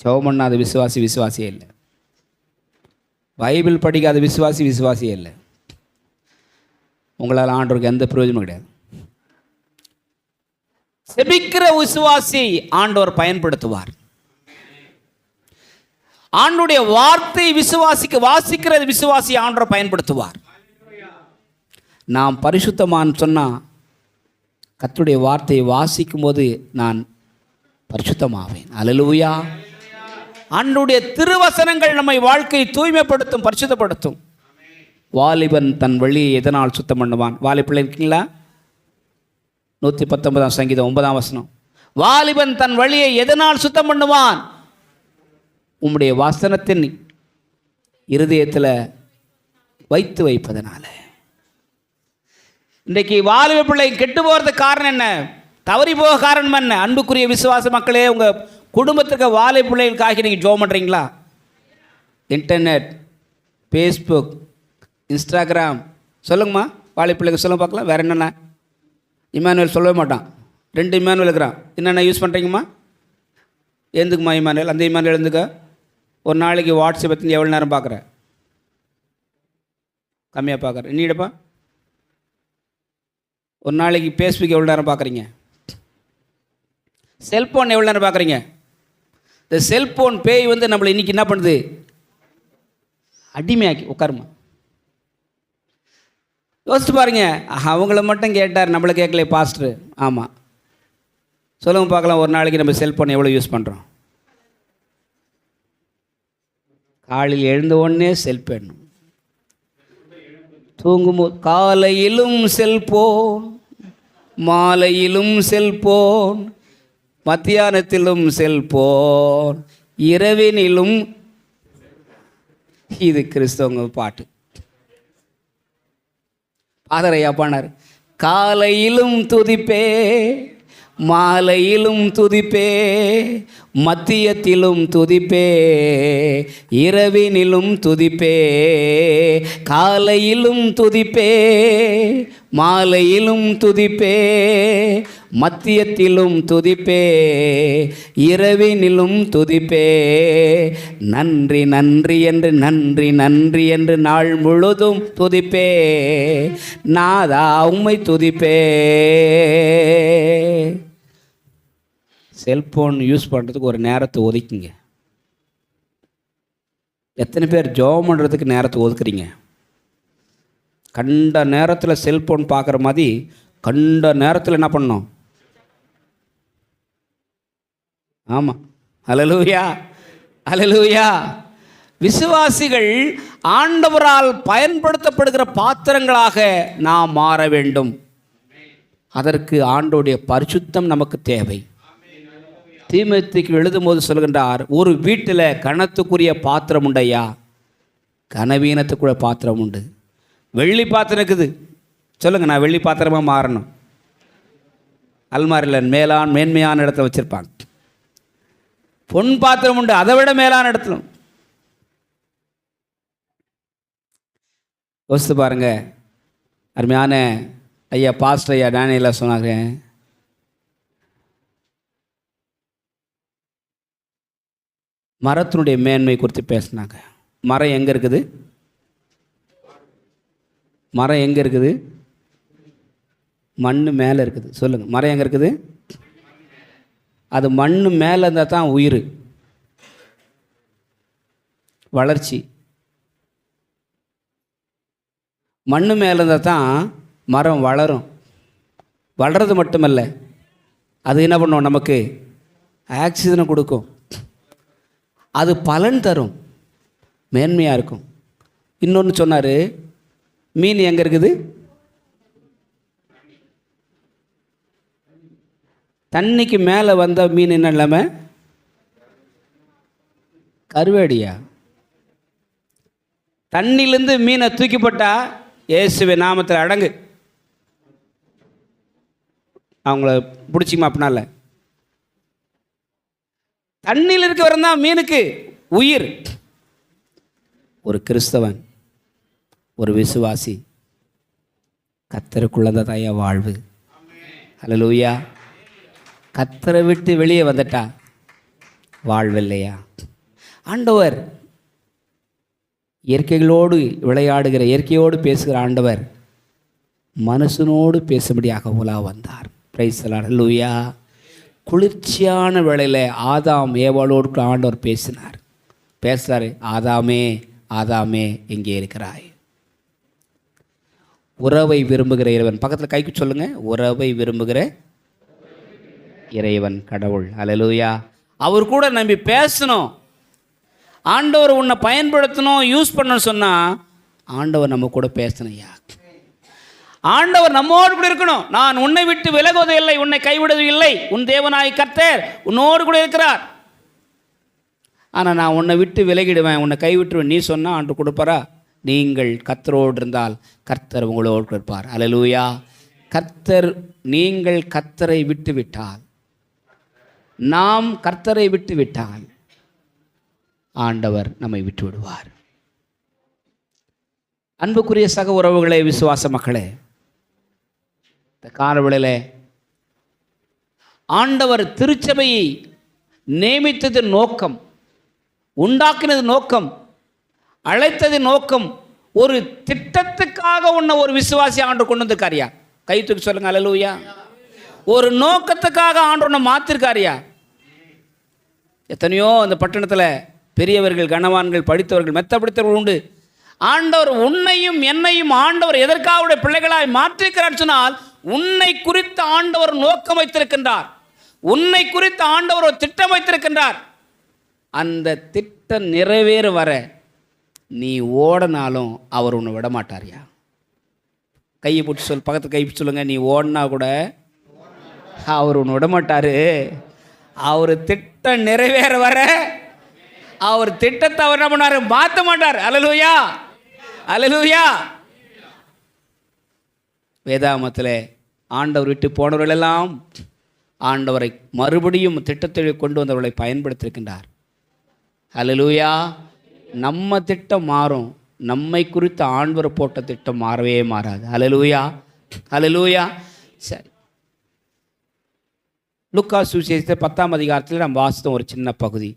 ஜெபம் பண்ணாத விசுவாசியே இல்லை. பைபிள் படிக்காத விசுவாசியே இல்லை. உங்களால் ஆண்டவருக்கு எந்த பிரயோஜனமும் கிடையாது. செபிக்கிற விசுவாசி ஆண்டவர் பயன்படுத்துவார். ஆண்டுடைய வார்த்தை வாசிக்கிற விசுவாசி ஆண்டவர் பயன்படுத்துவார். நாம் பரிசுத்தமான் சொன்னால் கர்த்தருடைய வார்த்தையை வாசிக்கும் போது நான் பரிசுத்தமாவேன். அல்லேலூயா. ஆண்டவருடைய திருவசனங்கள் நம்மை வாழ்க்கையை தூய்மைப்படுத்தும், பரிசுத்தப்படுத்தும். வாலிபன் தன் வழியை எதனால் சுத்தம் பண்ணுவான்? வாலிபிள்ளை இருக்கீங்களா? 119 சங்கீதம் 9 வசனம். வாலிபன் தன் வழியை எதனால் சுத்தம் பண்ணுவான்? உம்முடைய வசனத்தின் இருதயத்தில் வைத்து வைப்பதனால. இன்றைக்கு வாலிப பிள்ளை கெட்டு போகிறதுக்கு காரணம் என்ன? தவறி போக காரணம் என்ன? அன்புக்குரிய விசுவாச மக்களே, உங்கள் குடும்பத்துக்கு வாலிப பிள்ளைகளுக்காக நீங்கள் ஜெபம் பண்ணுறீங்களா? இன்டர்நெட், ஃபேஸ்புக், இன்ஸ்டாகிராம், சொல்லுங்கம்மா வாலிப பிள்ளைங்க சொல்ல பார்க்கலாம். வேறு என்னென்ன? இமானுவேல் சொல்லவே மாட்டான். 2 இமானுவேல் இருக்கிறான். என்னென்ன யூஸ் பண்ணுறீங்கம்மா? எந்துக்குமா இமானுவேல்? அந்த இமானுவேல் எந்துக்க. ஒரு நாளைக்கு வாட்ஸ்அப் பற்றி எவ்வளோ நேரம் பார்க்குற? கம்மியாக பார்க்குற. நீடப்பா ஒரு நாளைக்கு ஃபேஸ்புக் எவ்வளோ நேரம் பார்க்குறீங்க? செல்ஃபோன் எவ்வளோ நேரம் பார்க்குறீங்க? இந்த செல்ஃபோன் பேய் வந்து நம்மளை இன்றைக்கி என்ன பண்ணுது? அடிமையாக்கி உட்காருமா. யோசிச்சு பாருங்க. அவங்கள மட்டும் கேட்டார், நம்மளை கேட்கல பாஸ்டர். ஆமாம், சொல்லுங்க பார்க்கலாம். ஒரு நாளைக்கு நம்ம செல்ஃபோன் எவ்வளோ யூஸ் பண்ணுறோம்? காலையில் எழுந்த உடனே செல்ஃபோன், தூங்கும்போது காலையிலும் செல்போன், மாலையிலும் செல்போன், மத்தியானத்திலும் செல்போன், இரவினிலும். இது கிறிஸ்தவங்க பாட்டு. பாதரையா பாடினார், காலையிலும் துதிப்பே, மாலையிலும் துதிப்பே, மத்தியத்திலும் துதிப்பே, இரவினிலும் துதிப்பே. காலையிலும் துதிப்பே, மாலையிலும் துதிப்பே, மத்தியத்திலும் துதிப்பே, இரவினிலும் துதிப்பே. நன்றி நன்றி என்று நன்றி நன்றி என்று நாள் முழுதும் துதிப்பே, நாதா உம்மை துதிப்பே. செல்ஃபோன் யூஸ் பண்ணுறதுக்கு ஒரு நேரத்தை ஒதுக்குங்க. எத்தனை பேர் ஜெபம் பண்ணுறதுக்கு நேரத்தை ஒதுக்குறீங்க? கண்ட நேரத்தில் செல்ஃபோன் பார்க்குற மாதிரி கண்ட நேரத்தில் என்ன பண்ணணும்? ஆமாம், அல்லேலூயா அல்லேலூயா. விசுவாசிகள் ஆண்டவரால் பயன்படுத்தப்படுகிற பாத்திரங்களாக நாம் மாற வேண்டும். அதற்கு ஆண்டவருடைய பரிசுத்தம் நமக்கு தேவை. தீமோத்தேயுக்கு எழுதும்போது சொல்கின்றார், ஒரு வீட்டில் கனத்துக்குரிய பாத்திரம் உண்டையா, கனவீனத்துக்குரிய பாத்திரம் உண்டு. வெள்ளி பாத்திரம் இருக்குது, சொல்லுங்கள், நான் வெள்ளி பாத்திரமாக மாறணும். அல்மாரியில் மேன்மையான இடத்துல வச்சுருப்பாங்க. பொன் பாத்திரம் உண்டு, அதை விட மேலான இடத்துல. யோசித்து பாருங்க. அருமையான ஐயா பாஸ்டர் ஐயா டேனியலா சொன்னாங்க, மரத்தினுடைய மேன்மை குறித்து பேசினாங்க. மரம் எங்கே இருக்குது? மரம் எங்கே இருக்குது? மண் மேலே இருக்குது. சொல்லுங்கள், மரம் எங்கே இருக்குது? அது மண் மேலே இருந்தால் தான் உயிர், வளர்ச்சி. மண் மேலே இருந்தால் தான் மரம் வளரும். வளர்றது மட்டுமல்ல, அது என்ன பண்ணும்? நமக்கு ஆக்சிஜனை கொடுக்கும். அது பலன் தரும், மேன்மையாக இருக்கும். இன்னொன்று சொன்னார், மீன் எங்கே இருக்குது? தண்ணிக்கு மேலே வந்த மீன் என்ன இல்லாமல் கருவேடியா? தண்ணியிலேருந்து மீனை தூக்கிப்பட்டா இயேசுவின் நாமத்தில் அடங்கு. அவங்கள பிடிச்சிக்குமா? அப்படின்னால தண்ணியில் இருக்க வரந்தான் தான் மீனுக்கு உயிர். ஒரு கிறிஸ்தவன், ஒரு விசுவாசி கர்த்தருக்குள்ளதான் தாயா வாழ்வு. ஹல்லேலூயா. கர்த்தரை விட்டு வெளியே வந்துட்டா வாழ்வில்லையா? ஆண்டவர் இயற்கைகளோடு விளையாடுகிற, இயற்கையோடு பேசுகிற ஆண்டவர் மனுஷனோடு பேசும்படியாக உலா வந்தார். Praise the lord. ஹல்லேலூயா. குளிர்ச்சியான வேளையில் ஆதாம் ஏவாளோடு ஆண்டவர் பேசுகிறாரு. ஆதாமே ஆதாமே எங்கே இருக்கிறாய்? உறவை விரும்புகிற இறைவன். பக்கத்தில் கைக்கு சொல்லுங்க, உறவை விரும்புகிற இறைவன் கடவுள். ஹல்லேலூயா. அவர் கூட நம்பி பேசணும். ஆண்டவர் உன்னை பயன்படுத்தணும், யூஸ் பண்ணணும்னு சொன்னால் ஆண்டவர் நம்ம கூட பேசணும். ஐயா, ஆண்டவர் நம்மோடு கூட இருக்கணும். நான் உன்னை விட்டு விலகுவது இல்லை, உன்னை கைவிடுவது இல்லை. உன் தேவனாய் கர்த்தர் உன்னோடு கூட இருக்கிறார். ஆனால் நான் உன்னை விட்டு விலகிடுவேன், உன்னை கைவிட்டுருவேன் நீ சொன்னால் ஆண்டு கொடுப்பாரா? நீங்கள் கர்த்தரோடு இருந்தால் கர்த்தர் உங்களோடு இருப்பார். ஹல்லேலூயா. கர்த்தர், நீங்கள் கர்த்தரை விட்டு விட்டால், நாம் கர்த்தரை விட்டு விட்டால் ஆண்டவர் நம்மை விட்டு விடுவார். அன்புக்குரிய சக உறவுகளே, விசுவாச மக்களே, இந்த காலவெளியிலே ஆண்டவர் திருச்சபையை நியமித்தது நோக்கம், உண்டாக்கினது நோக்கம், அழைத்தது நோக்கம், ஒரு திட்டத்துக்காக உன்னை ஒரு விசுவாசி ஆண்டு கொண்டு வந்திருக்காரியா? கை தூக்கி சொல்லுங்க. ஹல்லேலூயா. ஒரு நோக்கத்துக்காக ஆண்டு உன்னை மாற்றிருக்காரியா? எத்தனையோ அந்த பட்டணத்தில் பெரியவர்கள், கனவான்கள், படித்தவர்கள், மெத்த படித்தவர்கள் உண்டு. ஆண்டவர் உன்னையும் என்னையும் ஆண்டவர் எதற்காக பிள்ளைகளாய் மாற்றிருக்கிறார் சொன்னால், உன்னை குறித்து ஆண்டவர் நோக்கம் வைத்திருக்கின்றார். உன்னை குறித்து ஆண்டவர் ஒரு திட்டம் வைத்திருக்கின்றார். அந்த திட்டம் நிறைவேற வர நீ ஓடனாலும் அவர் உன்னை விட மாட்டாரியா? கையை பிடிச்சி சொல், பக்கத்து கை சொல்லுங்க. நீ ஓடினா கூட அவர் உன்னை விட மாட்டார். அவர் திட்டம் நிறைவேற வர அவர் திட்டத்தை அவர் என்ன பண்ணார்? மாற்ற மாட்டார். ஹல்லேலூயா. ஹல்லேலூயா. வேதாமத்தில் ஆண்டவர் விட்டு போனவர்களெல்லாம் ஆண்டவரை மறுபடியும் திட்டத்தை கொண்டு வந்தவர்களை பயன்படுத்தியிருக்கின்றார். ஹல்லேலூயா. நம்ம திட்டம் மாறும், நம்மை குறித்து ஆண்டவர் போட்ட திட்டம் மாறவே மாறாது. ஹல்லேலூயா. ஹல்லேலூயா. சரி, லூக்கா சுவிசேஷத்தை 10ஆம் அதிகாரத்தில் நாம் வாசித்தோம் ஒரு சின்ன பகுதி.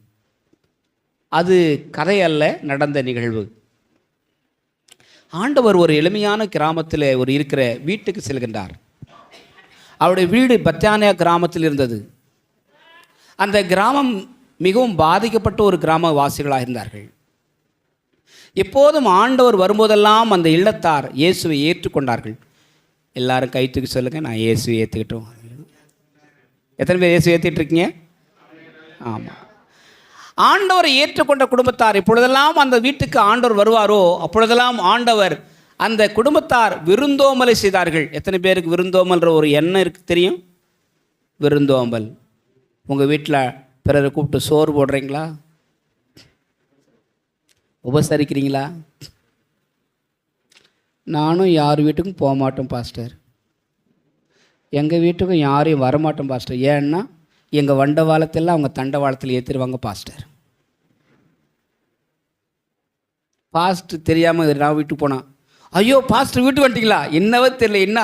அது கதை அல்ல, நடந்த நிகழ்வு. ஆண்டவர் ஒரு எளிமையான கிராமத்தில் ஒரு இருக்கிற வீட்டுக்கு செல்கின்றார். அவருடைய வீடு பத்தானியா கிராமத்தில் இருந்தது. அந்த கிராமம் மிகவும் பாதிக்கப்பட்ட ஒரு கிராமவாசிகளாக இருந்தார்கள். எப்போதும் ஆண்டவர் வரும்போதெல்லாம் அந்த இல்லத்தார் இயேசுவை ஏற்றுக்கொண்டார்கள். எல்லாரும் கை தூக்கி சொல்லுங்க, நான் இயேசுவை ஏற்றுக்கிட்டோம். எத்தனை பேர் இயேசு ஏற்றிட்டு இருக்கீங்க? ஆமாம். ஆண்டவரை ஏற்றுக்கொண்ட குடும்பத்தார் இப்பொழுதெல்லாம் அந்த வீட்டுக்கு ஆண்டவர் வருவாரோ அப்பொழுதெல்லாம் ஆண்டவர் அந்த குடும்பத்தார் விருந்தோம்பலை செய்தார்கள். எத்தனை பேருக்கு விருந்தோம்பல்ன்ற ஒரு எண்ணம் இருக்கு தெரியும்? விருந்தோம்பல். உங்கள் வீட்டில் பிறரை கூப்பிட்டு சோறு போடுறீங்களா? உபசரிக்கிறீங்களா? நானும் யார் வீட்டுக்கும் போக மாட்டோம் பாஸ்டர், எங்கள் வீட்டுக்கும் யாரையும் வரமாட்டோம் பாஸ்டர். ஏன்னா எங்கள் வண்டவாளத்தில் அவங்க தண்டவாளத்தில் ஏற்றிடுவாங்க பாஸ்டர். பாஸ்டர் தெரியாமல் நான் வீட்டுக்கு போனான், ஐயோ பாஸ்டர் வீட்டுக்கு வந்துட்டீங்களா? என்னவோ தெரியல, என்ன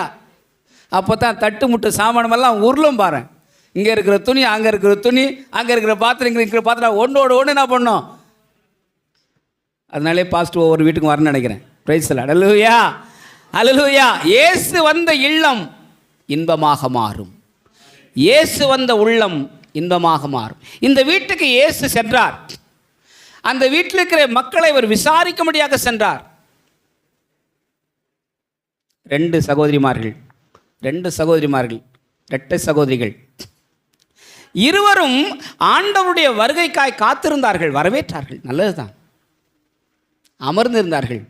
அப்போ தான் தட்டு முட்டு சாமானமெல்லாம் உருளும் பாரு. இங்கே இருக்கிற துணி, அங்கே இருக்கிற துணி, அங்கே இருக்கிற பாத்திரம், இங்கே இருக்கிற பாத்திரம் ஒன்றோடு ஒன்று என்ன பண்ணோம். அதனாலே பாஸ்டர் ஒவ்வொரு வீட்டுக்கும் வரணும்னு நினைக்கிறேன். Praise the lord. Hallelujah, hallelujah. இயேசு வந்த இல்லம் இன்பமாக மாறும். இயேசு வந்த உள்ளம் இன்பமாக மாறும். இந்த வீட்டுக்கு இயேசு சென்றார். அந்த வீட்டில் இருக்கிற மக்களை அவர் விசாரிக்கும்படியாக சென்றார். 2 சகோதரிமார்கள், இரட்டை சகோதரிகள், இருவரும் ஆண்டவருடைய வருகைக்காய் காத்திருந்தார்கள், வரவேற்றார்கள். நல்லதுதான், அமர்ந்திருந்தார்கள்.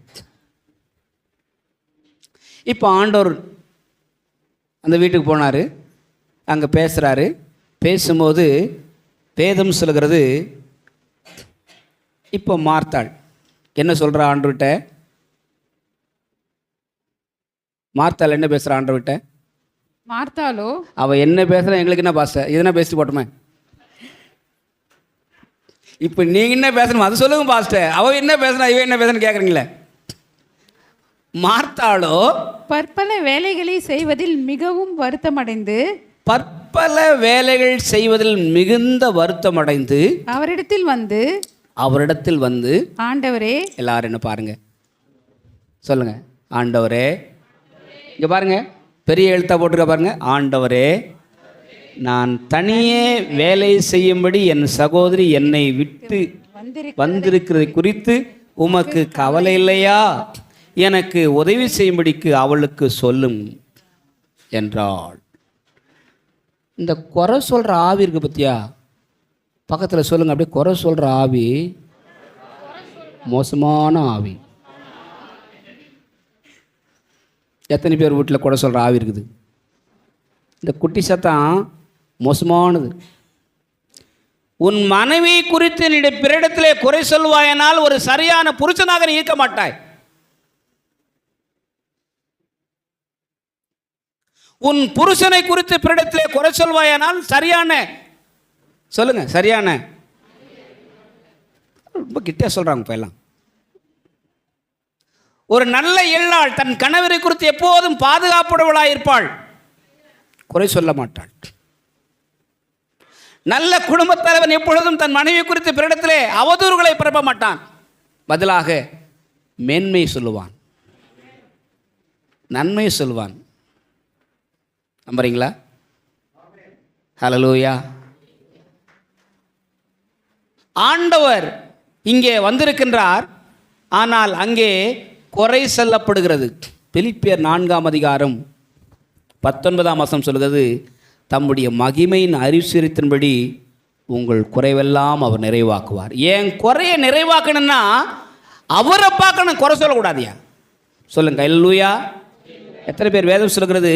இப்போ ஆண்டவர் அந்த வீட்டுக்கு போனார், அங்கே பேசுகிறாரு. பேசும்போது வேதம் சொல்கிறது, இப்போ மார்த்தாள் என்ன சொல்கிறா ஆண்டவர்கிட்ட? மார்த்தாள் என்ன பேசுகிறா ஆண்டவர்கிட்ட? மார்த்தாளோ, அவள் என்ன பேசுகிறா எங்களுக்கு என்ன பாச, இதெல்லாம் பேசிட்டு போட்டோமே. இப்போ நீங்கள் என்ன பேசணுமா அது சொல்லுங்க பாஸ்டர். அவள் என்ன பேசுனா இவன் என்ன பேசுன்னு கேட்குறீங்களே. மார்த்தாளோ பற்பல வேலைகளை செய்வதில் மிகவும் வருத்தமடைந்து மிகுந்த வருத்தமடைந்து அவரிடத்தில் வந்து ஆண்டவரே, எல்லாரும் என்ன பாருங்க சொல்லுங்க, ஆண்டவரே. இங்க பாருங்க, பெரிய எழுத்தா போட்டுருக்க பாருங்க, ஆண்டவரே, நான் தனியே வேலை செய்யும்படி என் சகோதரி என்னை விட்டு வந்திருக்கிறது குறித்து உமக்கு கவலை இல்லையா? எனக்கு உதவி செய்யும்படிக்கு அவளுக்கு சொல்லும் என்றாள். இந்த குறை சொல்கிற ஆவி இருக்கு பத்தியா, பக்கத்தில் சொல்லுங்க, அப்படியே குறை சொல்கிற ஆவி மோசமான ஆவி. எத்தனை பேர் வீட்டில் குறை சொல்கிற ஆவி இருக்குது? இந்த குட்டி சத்தம் மோசமானது. உன் மனைவி குறித்து நீ பிறரிடத்திலே குறை சொல்வாயனால் ஒரு சரியான புருஷனாக நீ இருக்க மாட்டாய். உன் புருஷனை குறித்து பிறரிடத்திலே குறை சொல்வாயானால் சரியான, சொல்லுங்க, சரியான, ரொம்ப கிட்டே சொல்றாங்க இப்ப எல்லாம். ஒரு நல்ல இல்லாள் தன் கணவரை குறித்து எப்போதும் பாதுகாப்புடையவளாய் இருப்பாள், குறை சொல்ல மாட்டாள். நல்ல குடும்பத் தலைவன் எப்பொழுதும் தன் மனைவி குறித்து பிறரிடத்திலே அவதூறுகளை பரப்ப மாட்டான், பதிலாக மேன்மை சொல்லுவான், நன்மை சொல்லுவான். நம்புறீங்களா? ஹல்லேலூயா. ஆண்டவர் இங்கே வந்திருக்கின்றார், ஆனால் அங்கே குறை சொல்லப்படுகிறது. பிலிப்பியர் 4ஆம் அதிகாரம் 19ஆம் வசனம் சொல்கிறது, தம்முடைய மகிமையின் ஐஸ்வரியத்தின்படி உங்கள் குறைவெல்லாம் அவர் நிறைவாக்குவார். என் குறையை நிறைவாக்கணும்னா அவரை பார்க்கணும், குறை சொல்லக்கூடாதியா? சொல்லுங்க, அல்லேலூயா. எத்தனை பேர் வேதம் சொல்கிறது,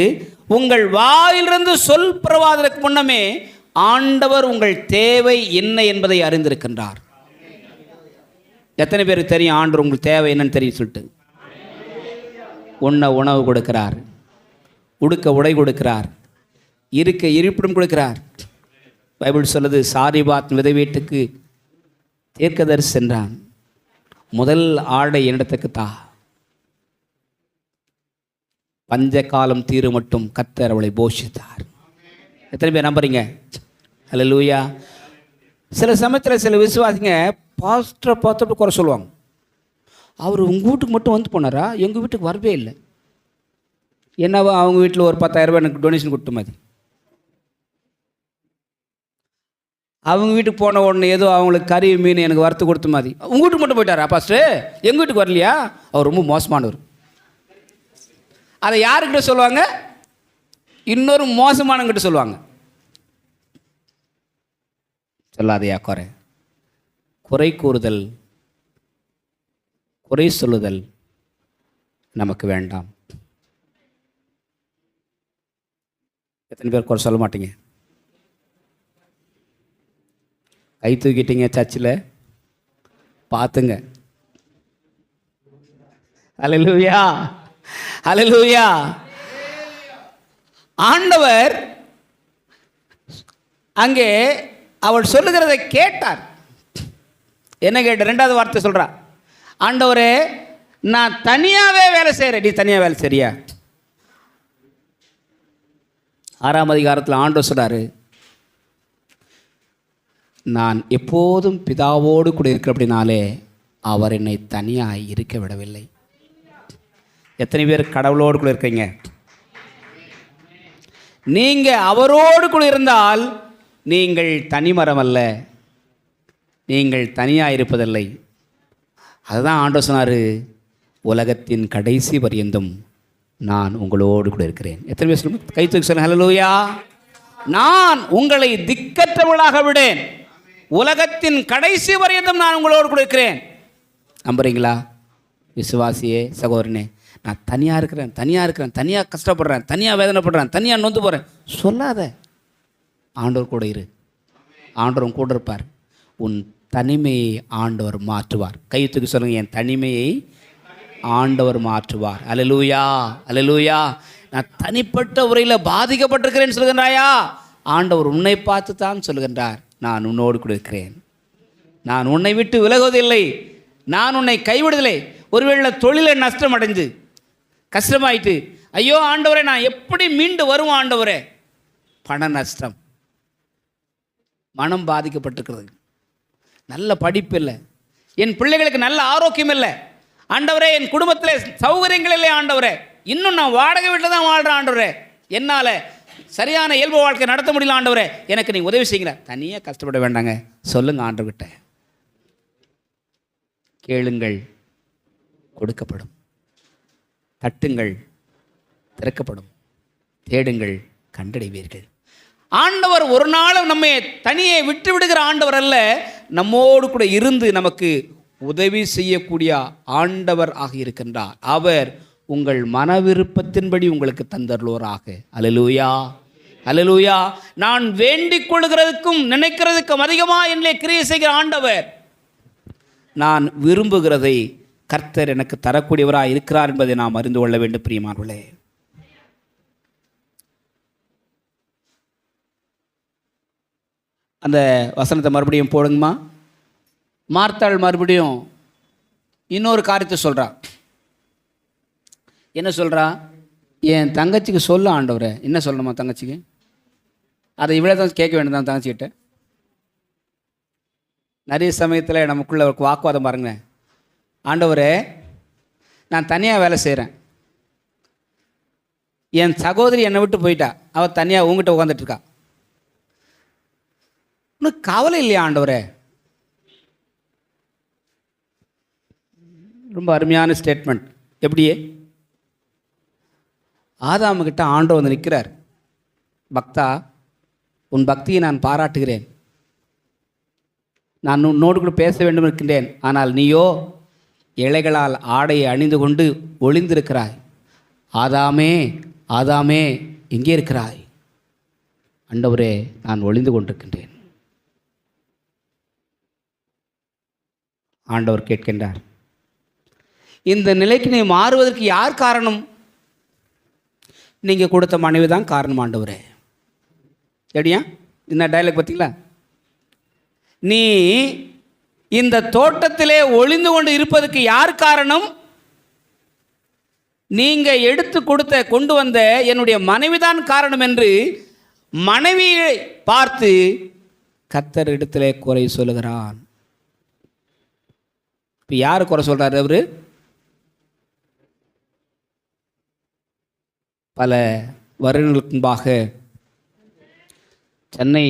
உங்கள் வாயிலிருந்து சொல் புறவாதற்கு முன்னமே ஆண்டவர் உங்கள் தேவை என்ன என்பதை அறிந்திருக்கின்றார். எத்தனை பேருக்கு தெரியும் ஆண்டவர் உங்களுக்கு தேவை என்னன்னு தெரியும் சொல்லிட்டு? உண்ண உணவு கொடுக்கிறார், உடுக்க உடை கொடுக்கிறார், இருக்க இருப்பிடம் கொடுக்கிறார். பைபிள் சொல்லுது, சாரிபாத் விதை வீட்டுக்கு தீர்க்கதரிசி சென்றான், முதல் ஆடை என்னிடத்துக்கு தா, பஞ்ச காலம் தீரு மட்டும் கர்த்தர் அவளை போஷித்தார். எத்தனை பேர் நம்புறீங்க? ஹல்லேலூயா. சில சமயத்தில் சில விசுவாசிங்க பாஸ்டரை பார்த்துட்டு குறை சொல்லுவாங்க. அவர் உங்கள் வீட்டுக்கு மட்டும் வந்து போனாரா, எங்கள் வீட்டுக்கு வரவே இல்லை. என்னவோ அவங்க வீட்டில் ஒரு 10,000 ரூபாய் எனக்கு டொனேஷன் கொடுத்த மாதிரி, அவங்க வீட்டுக்கு போன உடனே ஏதோ அவங்களுக்கு கறி மீன் எனக்கு வறுத்து கொடுத்த மாதிரி. உங்கள் வீட்டுக்கு மட்டும் போயிட்டாரா பாஸ்டர், எங்கள் வீட்டுக்கு வரலையா? அவர் ரொம்ப மோசமானவர். அதை யாருக்கிட்ட சொல்லுவாங்க? இன்னொரு மோசமானவங்கிட்ட சொல்லுவாங்க. சொல்லாதையா குறை, குறை கூறுதல், குறை சொல்லுதல் நமக்கு வேண்டாம். எத்தனை பேர் குறை சொல்ல மாட்டீங்க? கை தூக்கிட்டீங்க சர்ச்சில், பார்த்துங்க. அல்லேலூயா, அல்லேலூயா. ஆண்டவர் அங்கே அவள் சொல்லுகிறதை கேட்டார். என்ன கேட்ட? 2வது வார்த்தை சொல்றா, ஆண்டவரே, நான் தனியாவே வேலை செய்கிறேன். நீ தனியாக வேலை செய்றியா? 6ஆம் அதிகாரத்தில் ஆண்டவர் சொல்றாரு, நான் எப்போதும் பிதாவோடு கூட இருக்கிறபடினாலே அவர் என்னை தனியாய் இருக்க விடவில்லை. எத்தனை பேர் கடவுளோடு கூட இருக்கீங்க? நீங்கள் அவரோடு கூட இருந்தால் நீங்கள் தனிமரம் அல்ல, நீங்கள் தனியாக இருப்பதில்லை. அதுதான் ஆண்டவர் சொன்னார், உலகத்தின் கடைசி பரியந்தம் நான் உங்களோடு கூட இருக்கிறேன். எத்தனை பேர் சொல்லுங்க? கை தூக்கி சொல்லுங்க ஹல்லேலூயா. நான் உங்களை திக்கற்றவர்களாக விடேன், உலகத்தின் கடைசி பரியந்தம் நான் உங்களோடு கூட இருக்கிறேன். நம்புறீங்களா விசுவாசியே சகோதரனே? நான் தனியாக இருக்கிறேன், தனியாக கஷ்டப்படுறேன், தனியாக வேதனைப்படுறேன், தனியாக நொந்து போகிறேன் சொல்லாத. ஆண்டவர் கூட இரு, ஆண்டவர் கூட இருப்பார். உன் தனிமையை ஆண்டவர் மாற்றுவார். கையெழுத்துக்கு சொல்லுங்கள், என் தனிமையை ஆண்டவர் மாற்றுவார். அல்லேலூயா, அல்லேலூயா. நான் தனிப்பட்ட உரையில் பாதிக்கப்பட்டிருக்கிறேன் சொல்லுகின்றாயா? ஆண்டவர் உன்னை பார்த்து தான் சொல்லுகின்றார், நான் உன்னோடு கூட இருக்கிறேன், நான் உன்னை விட்டு விலகுவதில்லை, நான் உன்னை கைவிடுதலை. ஒருவேளை தொழிலை நஷ்டம் அடைந்து கஷ்டமாயிட்டு, ஐயோ ஆண்டவரே நான் எப்படி மீண்டு வருவோம் ஆண்டவரே, பண நஷ்டம், மனம் பாதிக்கப்பட்டிருக்கிறது, நல்ல படிப்பு இல்லை, என் பிள்ளைகளுக்கு நல்ல ஆரோக்கியம் இல்லை ஆண்டவரே, என் குடும்பத்தில் சௌகரியங்கள் இல்லை ஆண்டவரே, இன்னும் நான் வாடகை வீட்டில் தான் வாழ்கிறேன் ஆண்டவரே, என்னால் சரியான இயல்பு வாழ்க்கை நடத்த முடியல ஆண்டவரே, எனக்கு நீங்கள் உதவி செய்யுங்க. தனியாக கஷ்டப்பட வேண்டாங்க, சொல்லுங்கள் ஆண்டவர்கிட்ட. கேளுங்கள் கொடுக்கப்படும், தட்டுங்கள் திறக்கப்படும், தேடுங்கள் கண்டடைவீர்கள். ஆண்டவர் ஒரு நாளும் நம்மை தனியே விட்டு விடுகிற ஆண்டவர் அல்ல, நம்மோடு கூட இருந்து நமக்கு உதவி செய்யக்கூடிய ஆண்டவர் ஆக இருக்கின்றார். அவர் உங்கள் மன விருப்பத்தின்படி உங்களுக்கு தந்தருள்வோராக. அல்லேலூயா, அல்லேலூயா. நான் வேண்டிக் கொள்கிறதுக்கும் நினைக்கிறதுக்கும் அதிகமாக என்னை கிரியை செய்கிற ஆண்டவர், நான் விரும்புகிறதை கர்த்தர் எனக்கு தரக்கூடியவராக இருக்கிறார் என்பதை நாம் அறிந்து கொள்ள வேண்டும். பிரியமானவர்களே, அந்த வசனத்தை மறுபடியும் போடுங்கம்மா. மார்த்தாள் மறுபடியும் இன்னொரு காரியத்தை சொல்கிறா. என்ன சொல்கிறா? என் தங்கச்சிக்கு சொல்ல ஆண்டவரே. என்ன சொல்லணுமா தங்கச்சிக்கு? அதை இவ்வளோ தான் கேட்க வேண்டியதான் தங்கச்சிக்கிட்ட. நிறைய சமயத்தில் நமக்குள்ள ஒரு வாக்குவாதம் பாருங்க. ஆண்டவரே நான் தனியாக வேலை செய்கிறேன், என் சகோதரி என்னை விட்டு போயிட்டா, அவள் தனியாக உங்ககிட்ட உட்காந்துட்ருக்கா, உனக்கு கவலை இல்லையா ஆண்டவரே? ரொம்ப அருமையான ஸ்டேட்மெண்ட். எப்படியே ஆதாமுக்கிட்ட ஆண்டவர் வந்து நிற்கிறார். பக்தா, உன் பக்தியை நான் பாராட்டுகிறேன், நான் உன்னோடு கூட பேச வேண்டும் இருக்கின்றேன், ஆனால் நீயோ இலைகளால் ஆடையை அணிந்து கொண்டு ஒளிந்திருக்கிறாய். ஆதாமே, ஆதாமே எங்கே இருக்கிறாய்? ஆண்டவரே நான் ஒளிந்து கொண்டிருக்கின்றேன். ஆண்டவர் கேட்கின்றார், இந்த நிலைக்கு நீ மாறுவதற்கு யார் காரணம்? நீங்கள் கொடுத்த மனைவி தான் காரணம் ஆண்டவரே. எப்படியா என்ன டைலாக் பார்த்தீங்களா? நீ இந்த தோட்டத்திலே ஒளிந்து கொண்டு இருப்பதற்கு யார் காரணம்? நீங்க எடுத்து கொடுத்த கொண்டு வந்த என்னுடைய மனைவிதான் காரணம் என்று மனைவியை பார்த்து கர்த்தர் இடத்திலே குறை சொல்லுகிறான். இப்போ யார் குறை சொல்றாரு? அவரு பல வருடங்களுக்கு முன்பாக சென்னை